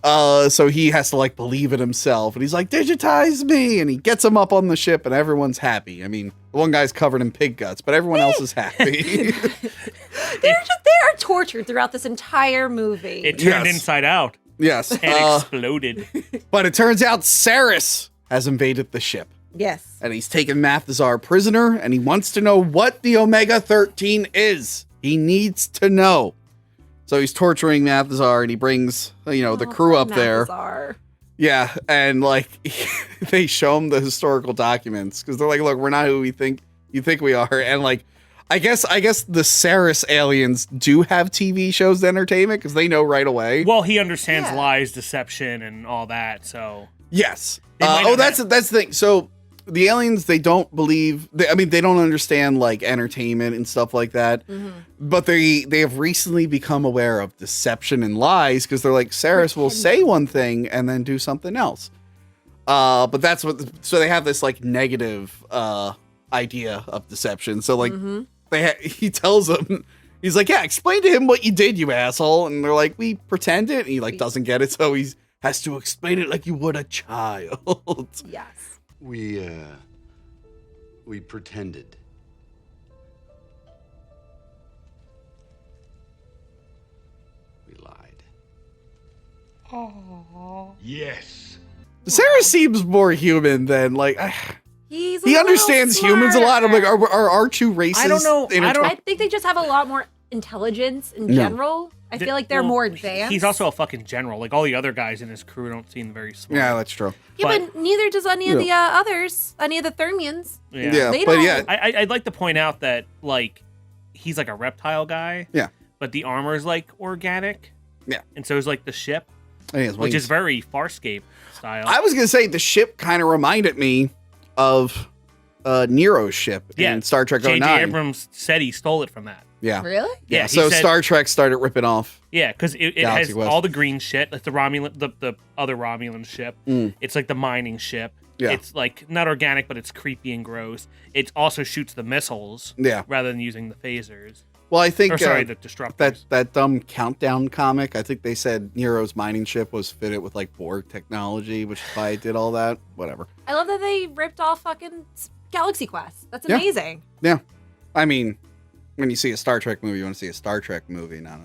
So he has to like believe in himself, and he's like, "Digitize me!" And he gets him up on the ship, and everyone's happy. I mean, the one guy's covered in pig guts, but everyone else is happy. they are tortured throughout this entire movie. It turned inside out. Yes. And exploded. But it turns out Saris has invaded the ship. Yes. And he's taken Mathazar prisoner, and he wants to know what the Omega-13 is. He needs to know. So he's torturing Mathazar, and he brings, the crew up there. Yeah, and like they show him the historical documents because they're like, "Look, we're not who you think we are." And like, I guess the Saris aliens do have TV shows, entertainment, because they know right away. Well, he understands lies, deception, and all that. So yes. That's the thing. So the aliens, they don't believe. They don't understand like entertainment and stuff like that. Mm-hmm. But they have recently become aware of deception and lies because they're like, Saris will say one thing and then do something else. But that's so they have this like negative idea of deception. So like he tells them, he's like, "Yeah, explain to him what you did, you asshole." And they're like, "We pretended." And he like doesn't get it, so he has to explain it like you would a child. Yes. We pretended. We lied. Oh. Yes. Saris seems more human than like he understands humans a lot. I'm like, are our two races? I don't know. I think they just have a lot more intelligence in general. I feel like they're more advanced. He's also a fucking general. Like all the other guys in his crew don't seem very smart. Yeah, that's true. Yeah, but neither does any of the others, any of the Thermians. Yeah, they but don't. yeah, I'd like to point out that like he's like a reptile guy. Yeah, but the armor is like organic. Yeah, and so is like the ship, which is very Farscape style. I was gonna say the ship kind of reminded me of Nero's ship in Star Trek 09. J.J. Abrams said he stole it from that. Yeah. Really? Yeah. So Star Trek started ripping off. Yeah, because it has all the green shit, like the Romulan, the other Romulan ship. It's like the mining ship. It's like not organic, but it's creepy and gross. It also shoots the missiles. Yeah. Rather than using the phasers. Well, I think the disruptors. That dumb Countdown comic, I think they said Nero's mining ship was fitted with like Borg technology, which is why it did all that. Whatever. I love that they ripped off fucking Galaxy Quest. That's amazing. Yeah. I mean, when you see a Star Trek movie, you want to see a Star Trek movie, not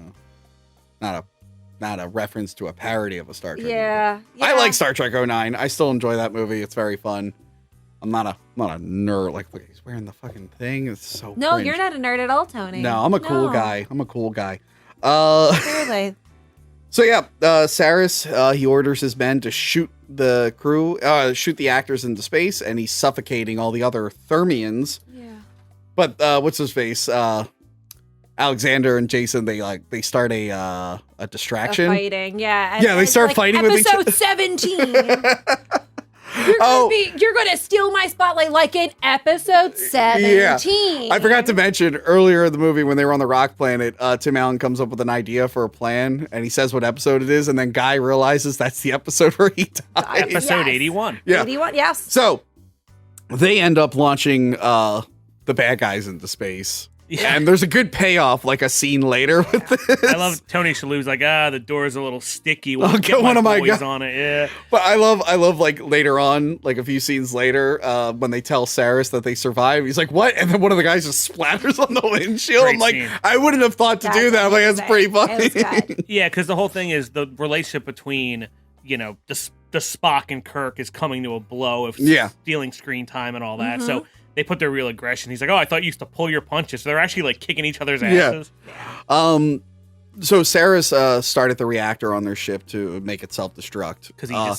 a reference to a parody of a Star Trek movie. Yeah. I like Star Trek 09. I still enjoy that movie. It's very fun. I'm not a nerd. Like, look, he's wearing the fucking thing. It's so No, cringe. you're not a nerd at all, Tony. No, I'm a cool guy. Clearly. So yeah, Saris, he orders his men to shoot the crew, shoot the actors into space, and he's suffocating all the other Thermians. Yeah. But what's his face? Alexander and Jason, they start a distraction. Fighting, yeah. Yeah, they start fighting with each other. Episode 17. You're gonna steal my spotlight like in episode 17. Yeah. I forgot to mention earlier in the movie when they were on the rock planet, Tim Allen comes up with an idea for a plan and he says what episode it is, and then Guy realizes that's the episode where he died. Episode 81. Yeah. 81, yes. So they end up launching the bad guys into space. Yeah. And there's a good payoff, like a scene later with this. I love Tony Shalhoub's like, the door's a little sticky. We'll I'll get one of my boys guys on it. Yeah. But I love like later on, like a few scenes later, when they tell Saris that they survive, he's like, what? And then one of the guys just splatters on the windshield. Great I'm like, scene. I wouldn't have thought to do that. I'm like, that's pretty funny. Yeah, because the whole thing is the relationship between, the Spock and Kirk is coming to a blow of stealing screen time and all that. Mm-hmm. So they put their real aggression. He's like, I thought you used to pull your punches. So they're actually like kicking each other's asses. Yeah. So Saris started the reactor on their ship to make it self-destruct.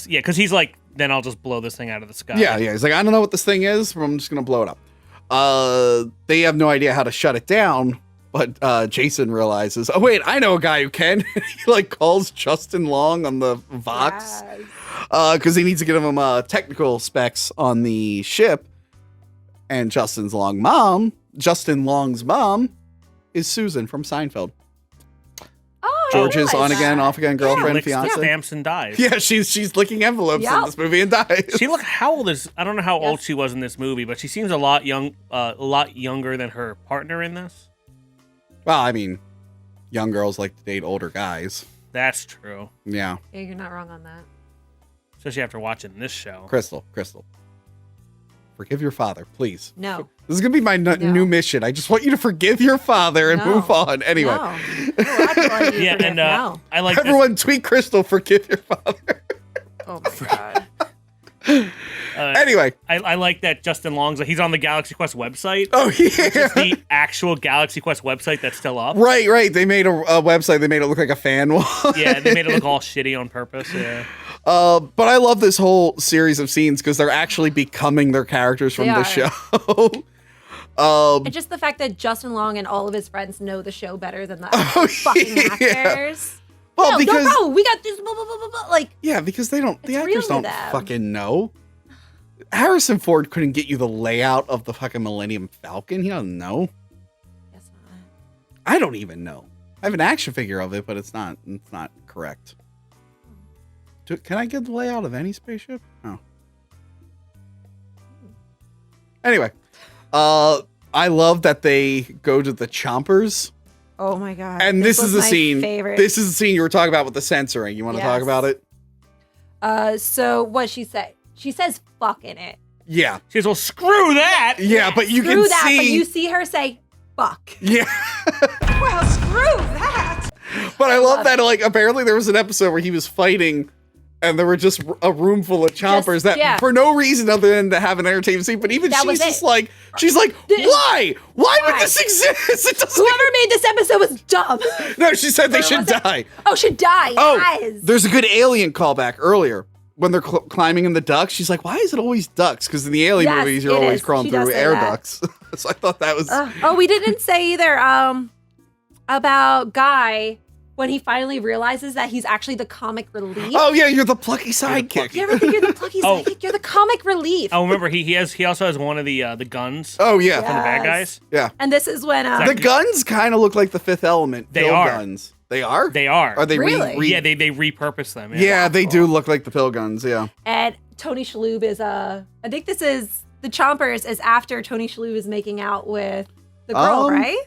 Because he's like, then I'll just blow this thing out of the sky. Yeah. He's like, I don't know what this thing is, but I'm just gonna blow it up. They have no idea how to shut it down, but Jason realizes, oh wait, I know a guy who can. He like calls Justin Long on the Vox because he needs to give him technical specs on the ship. And Justin Long's mom, is Susan from Seinfeld. Oh, George's on again, off again girlfriend, She fiance. stamps and dies. Yeah, she's licking envelopes in this movie and dies. How old is? I don't know how old she was in this movie, but she seems a lot younger than her partner in this. Well, I mean, young girls like to date older guys. That's true. Yeah. Yeah, you're not wrong on that. Especially after watching this show. Crystal. Forgive your father, please. No. This is going to be my new mission. I just want you to forgive your father and move on. Anyway. I like everyone tweet Crystal, forgive your father. Oh my God. Anyway. I like that Justin Long's he's on the Galaxy Quest website. Oh, yeah. Which is the actual Galaxy Quest website that's still up. Right. They made a website. They made it look like a fan wall. Yeah, they made it look all shitty on purpose. Yeah. But I love this whole series of scenes because they're actually becoming their characters from the show. And just the fact that Justin Long and all of his friends know the show better than the fucking actors. Well, no, we got this, blah, blah, blah, blah, like. Yeah, because the actors don't them. fucking know. Harrison Ford couldn't get you the layout of the fucking Millennium Falcon. He doesn't know. Guess not. I don't even know. I have an action figure of it, but it's not correct. Can I get the layout of any spaceship? No. Anyway, I love that they go to the chompers. Oh my God. And this is the scene. Favorite. This is the scene you were talking about with the censoring. You want to talk about it? So what she say? She says fuck in it. Yeah. She says, well, screw that. Yeah, but you screw can that, see. But you see her say fuck. Yeah. Well, screw that. But I love that, apparently there was an episode where he was fighting and there were just a room full of chompers for no reason other than to have an entertainment scene. But even she's just like, why? Why would this exist? It doesn't Whoever made this episode was dumb. No, she said they should die. Oh, should die. Yes. There's a good Alien callback earlier. When they're climbing in the ducts, she's like, why is it always ducts? Because in the Alien movies, you're always crawling through air ducts. So I thought that was... we didn't say either about Guy when he finally realizes that he's actually the comic relief. Oh, yeah, you're the plucky sidekick. You ever think you're the plucky sidekick? You're the comic relief. Oh, remember, he also has one of the guns. Oh, yeah. From the bad guys. Yeah. And this is when... the guns kind of look like the Fifth Element. They are. Guns. They are? They are. Are they really? Yeah, they repurpose them. Yeah, they do look like the pill guns, yeah. And Tony Shalhoub is I think this is the Chompers is after Tony Shalhoub is making out with the girl, right?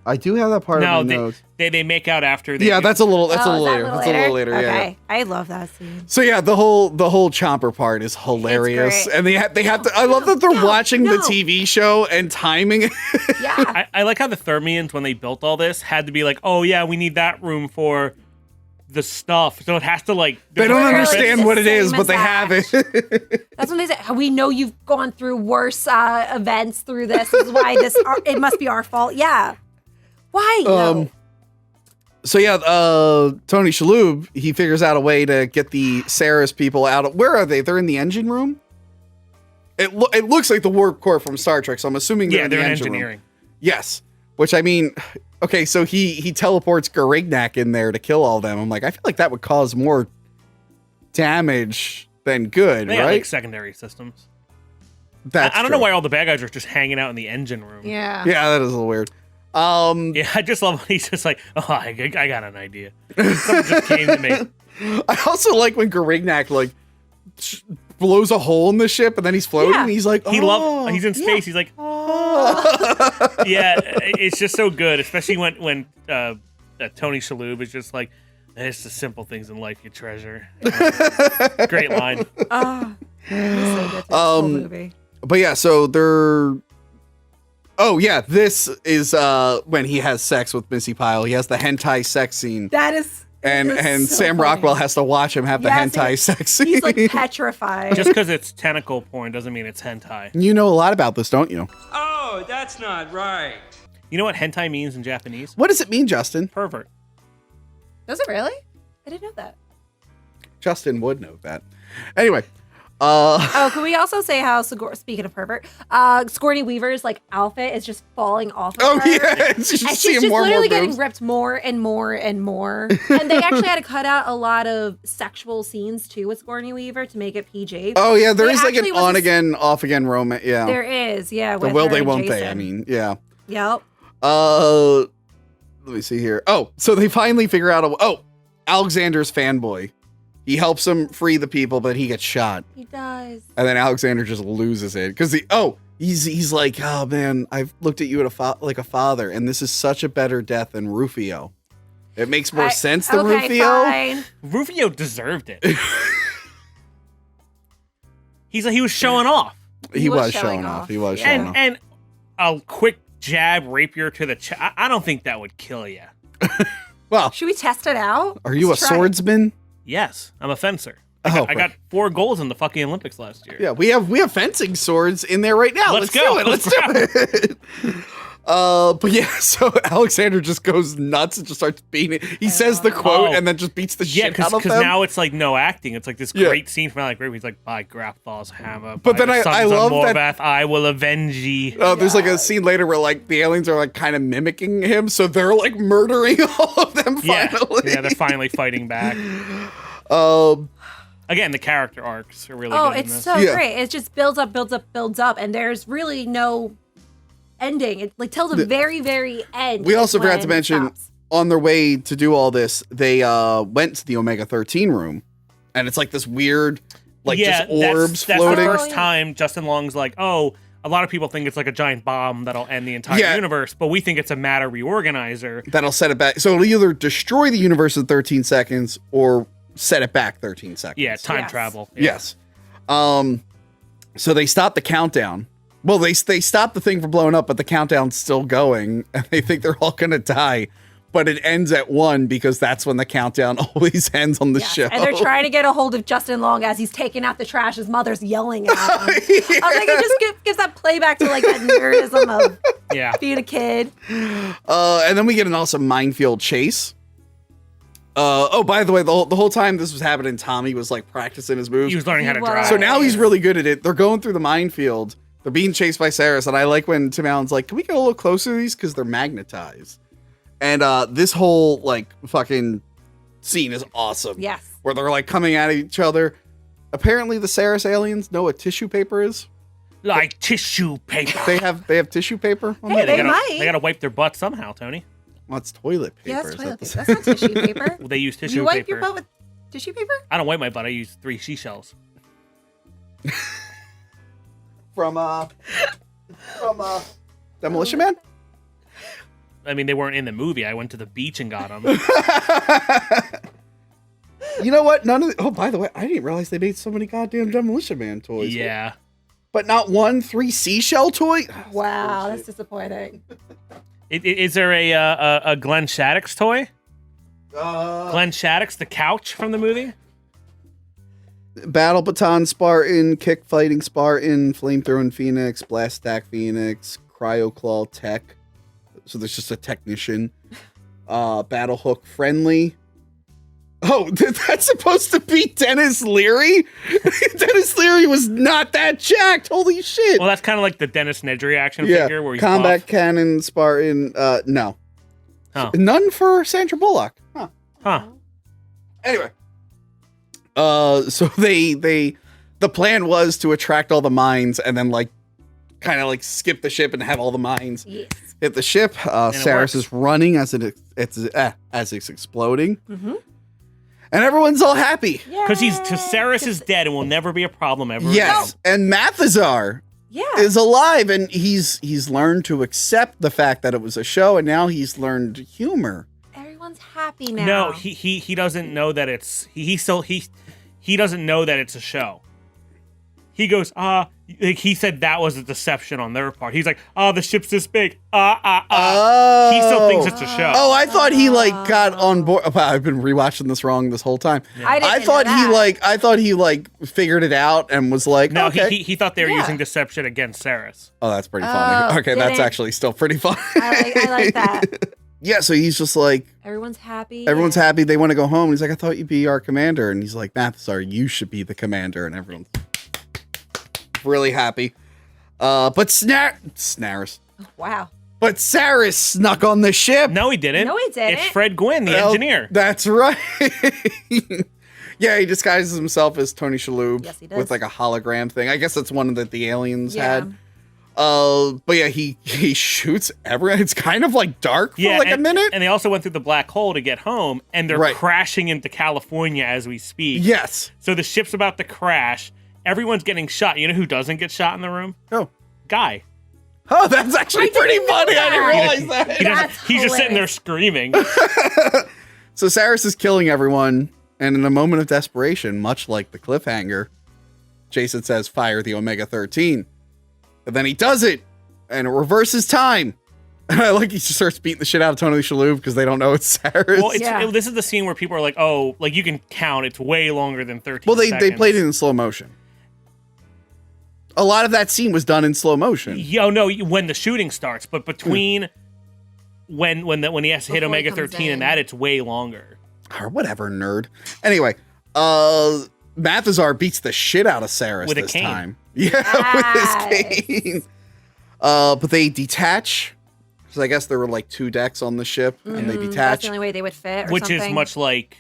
I do have that part of my notes. They make out after. That's a little later. That's a little later. Okay, Yeah. I love that scene. So yeah, the whole Chomper part is hilarious, and they have to. I love that they're watching the TV show and timing it. Yeah, I like how the Thermians, when they built all this, had to be like, oh yeah, we need that room for the stuff, so it has to like. They don't understand what it is, but they have it. That's when they say, we know you've gone through worse events through this. This is why it must be our fault. Yeah. Why? No. So yeah, Tony Shalhoub, he figures out a way to get the Saris people out of, where are they? They're in the engine room? It looks like the warp core from Star Trek, so I'm assuming they're in the engine engineering. Room. Yes. Which I mean, okay, so he teleports Garignac in there to kill all them. I'm like, I feel like that would cause more damage than good, They right? have, like, secondary systems. That's I don't true. know why all the bad guys are just hanging out in the engine room. Yeah. Yeah, that is a little weird. Yeah, I just love when he's just like, oh, I got an idea. Something just came to me. I also like when Garignac like blows a hole in the ship and then he's floating and he's like, he's in space. He's like, yeah, it's just so good, especially when Tony Shalhoub is just like, it's the simple things in life you treasure. Great line. Oh, so good. Whole movie. But yeah, so they're. Oh yeah, this is when he has sex with Missy Pyle. He has the hentai sex scene. That is. And so Sam funny. Rockwell has to watch him have the hentai sex scene. He's like petrified. Just because it's tentacle porn doesn't mean it's hentai. You know a lot about this, don't you? Oh, that's not right. You know what hentai means in Japanese? What does it mean, Justin? Pervert. Does it really? I didn't know that. Justin would know that. Anyway. Can we also say how, speaking of pervert, Sigourney Weaver's like outfit is just falling off of her. Yeah. And she's just literally getting ripped more and more and more. And they actually had to cut out a lot of sexual scenes too with Sigourney Weaver to make it PG. Oh yeah, there is like an on again, off again romance. Yeah. There is, yeah. The will they, won't they? I mean, yeah. Yep. Let me see here. Oh, so they finally figure out Alexander's fanboy. He helps him free the people, but he gets shot. He dies. And then Alexander just loses it because he's like, oh man, I've looked at you like a father, and this is such a better death than Rufio. It makes more sense than Rufio. Fine. Rufio deserved it. He was showing off. He was showing off. He was showing off. And a quick jab rapier to the chest. I don't think that would kill you. Well, should we test it out? Are you a swordsman? Yes, I'm a fencer. I got 4 golds in the fucking Olympics last year. Yeah, we have fencing swords in there right now. Let's go. Let's do it. But yeah, so Alexander just goes nuts and just starts beating it. He says the quote and then just beats the shit out of them. Because now it's like no acting. It's like this great scene from Alec Grape. He's like, by Graphthal's hammer. But then I love that I will avenge ye. Oh, there's like a scene later where like the aliens are like kind of mimicking him, so they're like murdering all of them finally. Yeah, they're finally fighting back. Again, the character arcs are really good. Oh, it's so great. It just builds up, and there's really no ending. It like tells a very, very end. We also forgot to mention on their way to do all this, they went to the Omega-13 room, and it's like this weird, like just orbs floating. That's the first time Justin Long's like, oh, a lot of people think it's like a giant bomb that'll end the entire universe, but we think it's a matter reorganizer. That'll set it back. So it'll either destroy the universe in 13 seconds or set it back 13 seconds. Yeah, time travel. Yeah. Yes. So they stop the countdown. Well, they stop the thing from blowing up, but the countdown's still going, and they think they're all gonna die. But it ends at 1 because that's when the countdown always ends on the show. And they're trying to get a hold of Justin Long as he's taking out the trash. His mother's yelling at him. I was like, it just gives that playback to like that nerdism of being a kid. And then we get an awesome minefield chase. By the way, the whole time this was happening, Tommy was like practicing his moves. He was learning how to drive. So now he's really good at it. They're going through the minefield. They're being chased by Saris, and I like when Tim Allen's like, "Can we get a little closer to these because they're magnetized?" And this whole like fucking scene is awesome. Yes. Where they're like coming at each other. Apparently, the Saris aliens know what tissue paper is. Like tissue paper. They have tissue paper. Hey, they might. They gotta wipe their butt somehow, Tony. Well, it's toilet paper. Yeah, it's toilet paper. That's not tissue paper. Well, they use tissue paper. You wipe your butt with tissue paper? I don't wipe my butt. I use 3 seashells. From Demolition Man? I mean, they weren't in the movie. I went to the beach and got them. You know what? Oh, by the way, I didn't realize they made so many goddamn Demolition Man toys. Yeah. But not 3 seashell toy? Wow, that's disappointing. Is there a Glenn Shaddix toy? Glenn Shaddix, the couch from the movie? Battle Baton Spartan, Kick Fighting Spartan, Flamethrowing Phoenix, Blast Stack Phoenix, Cryo Claw Tech. So there's just a technician. Battle Hook Friendly. Oh, that's supposed to be Dennis Leary? Dennis Leary was not that jacked. Holy shit. Well, that's kind of like the Dennis Nedry action figure where he's Combat buff. Cannon Spartan. No. Huh. None for Sandra Bullock. Huh. Anyway. So the plan was to attract all the mines and then kind of skip the ship and have all the mines hit the ship. Saris is running as it's exploding. Mm-hmm. And everyone's all happy. Because Saris is dead and will never be a problem ever Yes. again. And Mathazar is alive, and he's learned to accept the fact that it was a show, and now he's learned humor. Everyone's happy now. No, he doesn't know that it's he doesn't know that it's a show. He goes, he said that was a deception on their part. He's like, the ship's this big. Oh. He still thinks it's a show. Oh, I thought he got on board. Wow, I've been rewatching this wrong this whole time. Yeah. I thought he figured it out and was like, no, okay. he thought they were using deception against Saris. Oh, that's pretty funny. Okay, that's actually still pretty funny. I like that. Yeah, so he's just like, Everyone's happy. everyone's happy. They want to go home. He's like, I thought you'd be our commander. And he's like, Mathasar, you should be the commander. And everyone's really happy. But Snaris. Wow. But Saris snuck on the ship. No, he didn't. No, he didn't. It's Fred Gwynn, the engineer. That's right. Yeah, he disguises himself as Tony Shalhoub Yes, he does. with a hologram thing. I guess that's one that the aliens Yeah. had. But yeah, he shoots everyone. It's kind of dark for a minute. And they also went through the black hole to get home, and they're Right. crashing into California as we speak. Yes. So the ship's about to crash. Everyone's getting shot. You know who doesn't get shot in the room? Oh. Guy. Oh, that's actually pretty funny. I didn't realize that. He's just sitting there screaming. So Saris is killing everyone, and in a moment of desperation, much like the cliffhanger, Jason says, fire the Omega-13. And then he does it, and it reverses time. And I he just starts beating the shit out of Tony Shalhoub because they don't know it's Saris. Well, this is the scene where people are like, oh, you can count. It's way longer than 13 Well, they seconds. played it in slow motion. A lot of that scene was done in slow motion. Yo, no, when the shooting starts, but between when he has to hit Before he Omega-13 comes in. and that, it's way longer. Or whatever, nerd. Anyway, Mathazar beats the shit out of Saris With a this cane. time. Yeah, with his cane. But they detach. Because I guess there were 2 decks on the ship, and they That's detach. the only way they would fit, or Which something. is much like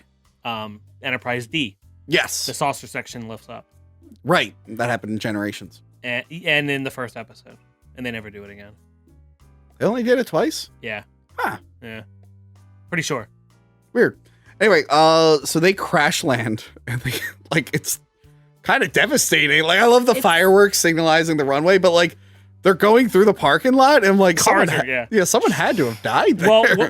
Enterprise D. Yes. The saucer section lifts up. Right. That happened in Generations. And in the first episode. And they never do it again. They only did it twice? Yeah. Huh. Yeah. Pretty sure. Weird. Anyway, so they crash land, and they, it's kind of devastating. I love the fireworks signalizing the runway, but they're going through the parking lot, and someone, someone had to have died there.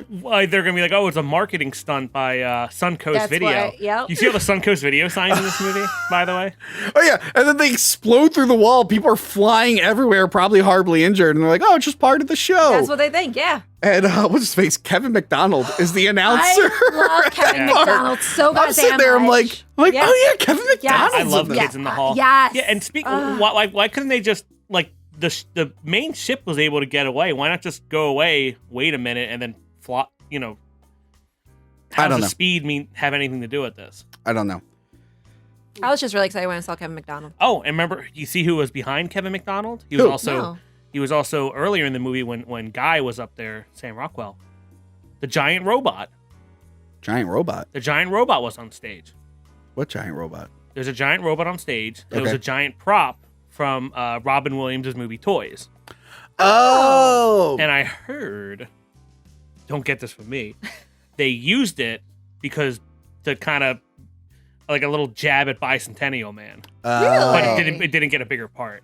Well, they're gonna be like, oh, it's a marketing stunt by Suncoast That's Video. why- yep. You see all the Suncoast Video signs in this movie, by the way? Oh yeah, and then they explode through the wall. People are flying everywhere, probably horribly injured, and they're like, "Oh, it's just part of the show." That's what they think, yeah. And what's his face? Kevin McDonald is the announcer. I love Kevin McDonald so goddamn I'm sitting there, I'm much. like, Yes. oh yeah, Kevin McDonald. I love Kids in the Hall. Yes. Yeah, and why couldn't they just the main ship was able to get away? Why not just go away, wait a minute, and then fly? I don't How does know. the speed have anything to do with this? I don't know. I was just really excited when I saw Kevin McDonald. Oh, and remember, you see who was behind Kevin McDonald? He was also earlier in the movie when Guy was up there, Sam Rockwell. The giant robot. Giant robot. The giant robot was on stage. What giant robot? There's a giant robot on stage. There was Okay. a giant prop from Robin Williams' movie Toys. Oh. And I heard, don't get this from me, they used it because to kind of like a little jab at Bicentennial Man. Really? But it didn't get a bigger part.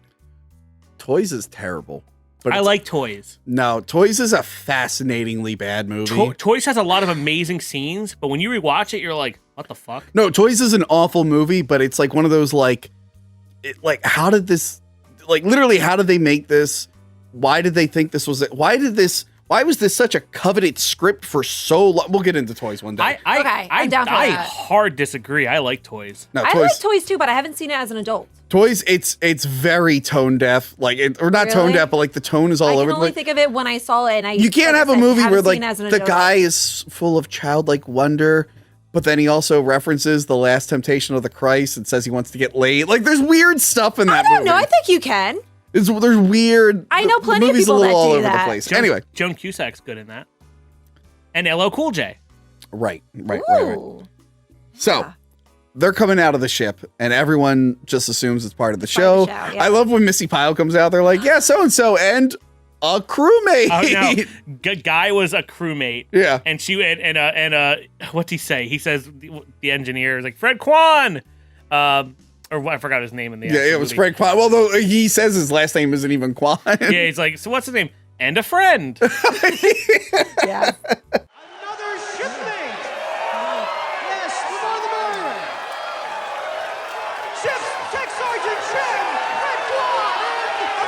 Toys is terrible. But I like Toys. No, Toys is a fascinatingly bad movie. Toys has a lot of amazing scenes, but when you rewatch it, you're like, what the fuck? No, Toys is an awful movie, but it's like one of those how did this, like literally, how did they make this? Why did they think this was it? Why was this such a coveted script for so long? We'll get into Toys one day. I'm down for that. hard disagree. I like Toys. No, I like Toys too, but I haven't seen it as an adult. Toys, it's very tone deaf, or not tone Really? deaf, but like the tone is all over I the can only place. think of it when I saw it, and You can't have a movie where like the adult. guy is full of childlike wonder, but then he also references the Last Temptation of the Christ and says he wants to get laid. Like there's weird stuff in that movie. I don't know. I think you can. There's weird. I know plenty the of movie's people a little that all do over that. the place. Anyway, Joan Cusack's good in that, and LL Cool J. Right. Ooh. So they're coming out of the ship, and everyone just assumes it's part of the show. yeah. I love when Missy Pyle comes out. They're like, "Yeah, so and so, and a crewmate." Oh no, Guy was a crewmate. Yeah, and she and what's he say? He says the engineer is like Fred Kwan, or I forgot his name in the it was movie. Fred Kwan. Well, though he says his last name isn't even Kwan. Yeah, he's like, so what's his name? And a friend. Yeah. Another shipmate! Yes, the more the merrier! Ship's Tech Sergeant Chen! Red Claw and a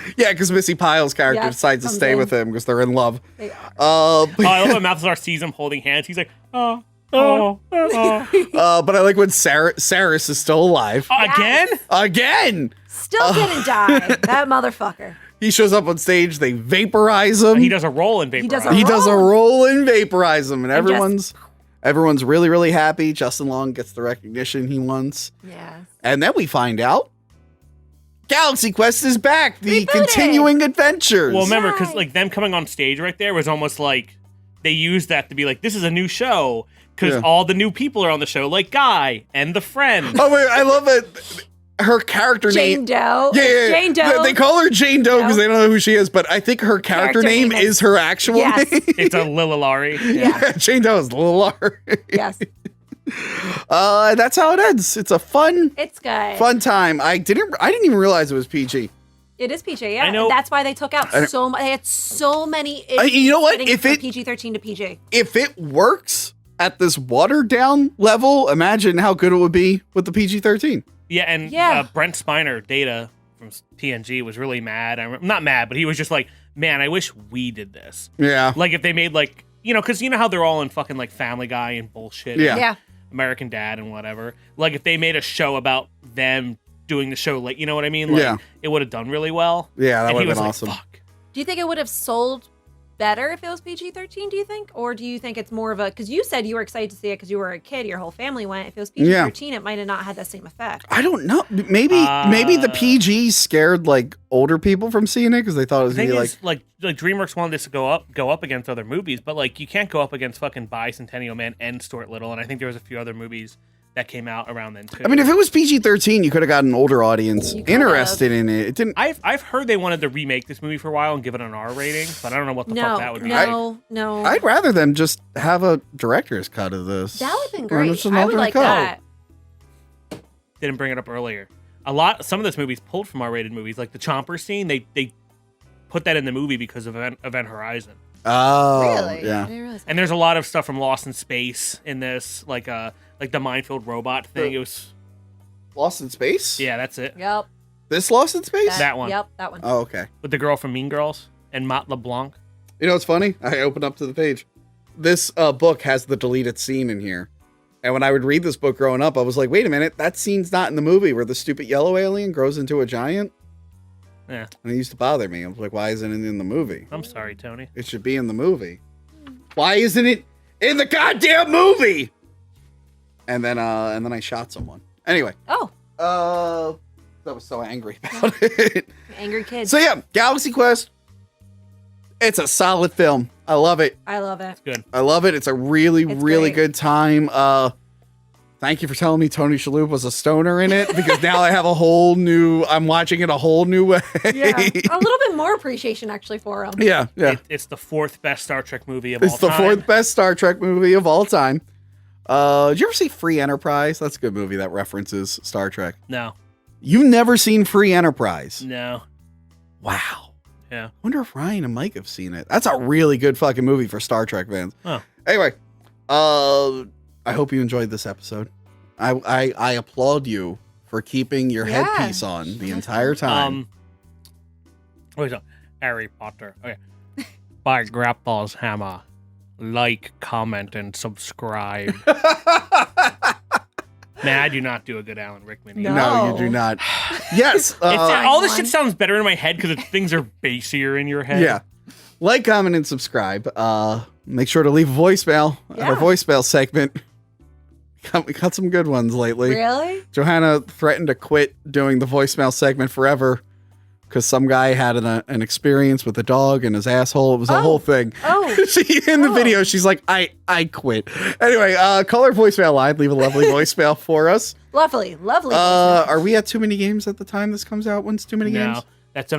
friend! Yeah, because Missy Pyle's character Yeah, decides to comes stay in. with him because they're in love. They are. Oh, I love when Malthazar sees him holding hands. He's like, oh. But I like when Saris is still alive. Again? Still didn't die. That motherfucker. He shows up on stage, they vaporize him. He does a roll and vaporize. He does a roll and vaporize him, and And everyone's really, really happy. Justin Long gets the recognition he wants. Yeah. And then we find out Galaxy Quest is back. The Rebooted. continuing adventures. Well, remember, because like them coming on stage right there was almost like they used that to be like, this is a new show because all the new people are on the show, like Guy and the friend. Oh wait, I love it. Her character Jane name. Doe. Yeah. Jane Doe. They call her Jane Doe because they don't know who she is, but I think her character name is her actual name. It's a Lililari. Yeah. Jane Doe is Lililari. Yes. That's how it ends. It's a fun time. I didn't even realize it was PG. It is PG, yeah. I know. And that's why they took out they had so many issues You know what? getting If from it- PG-13 to PG. If it works at this watered down level, imagine how good it would be with the PG-13. Yeah, and Brent Spiner, Data from TNG, was really mad. Not mad, but he was just like, man, I wish we did this. Yeah. Like if they made like, because you know how they're all in fucking like Family Guy and bullshit. Yeah. and Yeah. American Dad and whatever. Like if they made a show about them doing the show, like, you know what I mean? Like, Yeah. it would have done really well. Yeah, that And would he have been was awesome. like, fuck. Do you think it would have sold better if it was PG-13, do you think? Or do you think it's more of a, because you said you were excited to see it because you were a kid, your whole family went. If it was PG-13, it might have not had that same effect. I don't know. Maybe the PG scared like older people from seeing it because they thought it was The gonna thing be like. is, like DreamWorks wanted this to go up against other movies, but like you can't go up against fucking Bicentennial Man and Stuart Little, and I think there was a few other movies that came out around then too. I mean, if it was PG-13, you could have got an older audience interested in it. It didn't. I've heard they wanted to remake this movie for a while and give it an R rating, but I don't know what the fuck that would be. No. I'd rather them just have a director's cut of this. That would have been Or great. just an I would alternate like cut. that. Didn't bring it up earlier. Some of this movie's pulled from R-rated movies, like the Chomper scene. They put that in the movie because of Event Horizon. Oh, Really? yeah. I didn't realize that. And there's a lot of stuff from Lost in Space in this, like the minefield robot thing. It was Lost in Space? Yeah, that's it. Yep. This Lost in Space? That one. Yep, that one. Oh, okay. With the girl from Mean Girls and Matt LeBlanc. You know what's funny? I opened up to the page. This book has the deleted scene in here. And when I would read this book growing up, I was like, wait a minute, that scene's not in the movie where the stupid yellow alien grows into a giant. Yeah. And it used to bother me. I was like, why isn't it in the movie? I'm sorry, Tony. It should be in the movie. Why isn't it in the goddamn movie? And then I shot someone. Anyway. Oh. I was so angry about it. Angry kids. So yeah, Galaxy Quest. It's a solid film. I love it. I love it. It's good. I love it. It's a really, really great. good time. Thank you for telling me Tony Shalhoub was a stoner in it because now I have I'm watching it a whole new way. Yeah. A little bit more appreciation actually for him. Yeah. It's the fourth best Star Trek movie of all It's the time. fourth best Star Trek movie of all time. Did you ever see Free Enterprise? That's a good movie that references Star Trek. No. You've never seen Free Enterprise? No. Wow. Yeah. Wonder if Ryan and Mike have seen it. That's a really good fucking movie for Star Trek fans. Oh. Anyway, I hope you enjoyed this episode. I applaud you for keeping your headpiece on the entire time. Wait, so Harry Potter. Okay. By Grappa's hammer. Like, comment, and subscribe. Man, I do not do a good Alan Rickman. No, you do not. Yes. All this shit sounds better in my head because things are bassier in your head. Yeah. Like, comment, and subscribe. Make sure to leave a voicemail at our voicemail segment. We got some good ones lately. Really? Johanna threatened to quit doing the voicemail segment forever because some guy had an experience with a dog and his asshole. It was a whole thing. In the video, she's like, I quit. Anyway, call our voicemail line. Leave a lovely voicemail for us. Lovely. Are we at Too Many Games at the time this comes out? When's Too Many Games? No, that's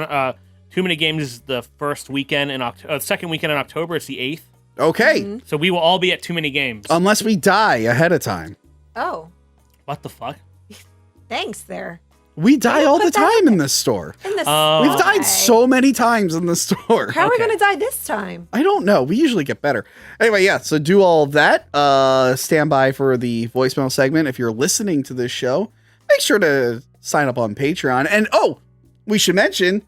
Too Many Games is the first weekend in second weekend in October. It's the 8th. Okay. So we will all be at Too Many Games. Unless we die ahead of time. Oh. What the fuck? Thanks there. We die all the time in this store. In the We've died so many times in the store. How are we going to die this time? I don't know. We usually get better. Anyway, yeah, so do all of that. Stand by for the voicemail segment. If you're listening to this show, make sure to sign up on Patreon. And, we should mention,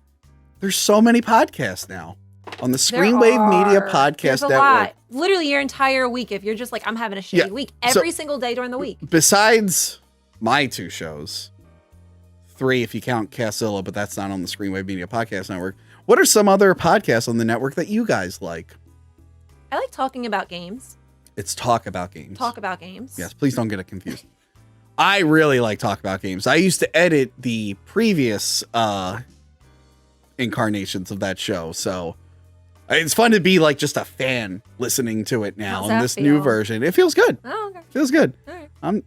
there's so many podcasts now on the Screenwave Media Podcast Network. Lot. Literally your entire week. If you're just like, I'm having a shitty week every single day during the week. Besides my 2 shows, 3 if you count Casilla, but that's not on the Screenwave Media Podcast Network. What are some other podcasts on the network that you guys like? I like talking about games. It's Talk About Games. Talk About Games. Yes, please don't get it confused. I really like Talk About Games. I used to edit the previous incarnations of that show, so it's fun to be like just a fan listening to it now in this new version. It feels good. Oh, okay. Feels good. All right.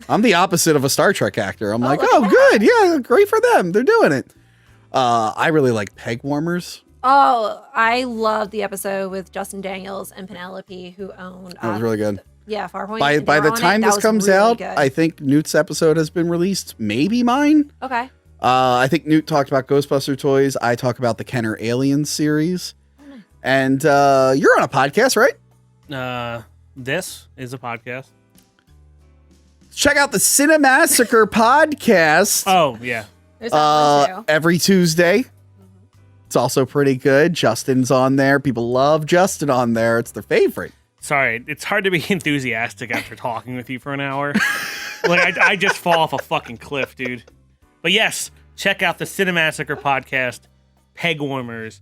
I'm the opposite of a Star Trek actor. I'm like, good. Yeah, great for them. They're doing it. I really like Peg Warmers. Oh, I love the episode with Justin Daniels and Penelope, who owned. That was really good. Yeah, Farpoint. By the time this comes out, I think Newt's episode has been released. Maybe mine. Okay. I think Newt talked about Ghostbuster toys. I talk about the Kenner Aliens series. And you're on a podcast, right? This is a podcast. Check out the Cinemassacre podcast. Oh, yeah. There's that one too. Every Tuesday. It's also pretty good. Justin's on there. People love Justin on there. It's their favorite. Sorry, it's hard to be enthusiastic after talking with you for an hour. Like, I just fall off a fucking cliff, dude. But yes, check out the Cinemassacre podcast, Peg Warmers.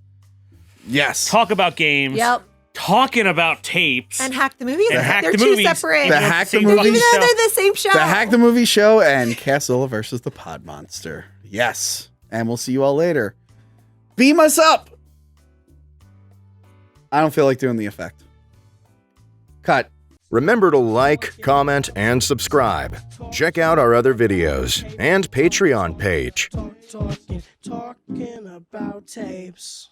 Yes. Talk about games. Yep. Talking about tapes. And Hack the Movies. And Hack they're the two Movies. separate. The Hack the Even Movies though show. they're the same show. The Hack the Movie show and Casilla versus the Pod Monster. Yes. And we'll see you all later. Beam us up. I don't feel like doing the effect. Cut. Remember to like, comment, and subscribe. Check out our other videos and Patreon page. Talking about tapes.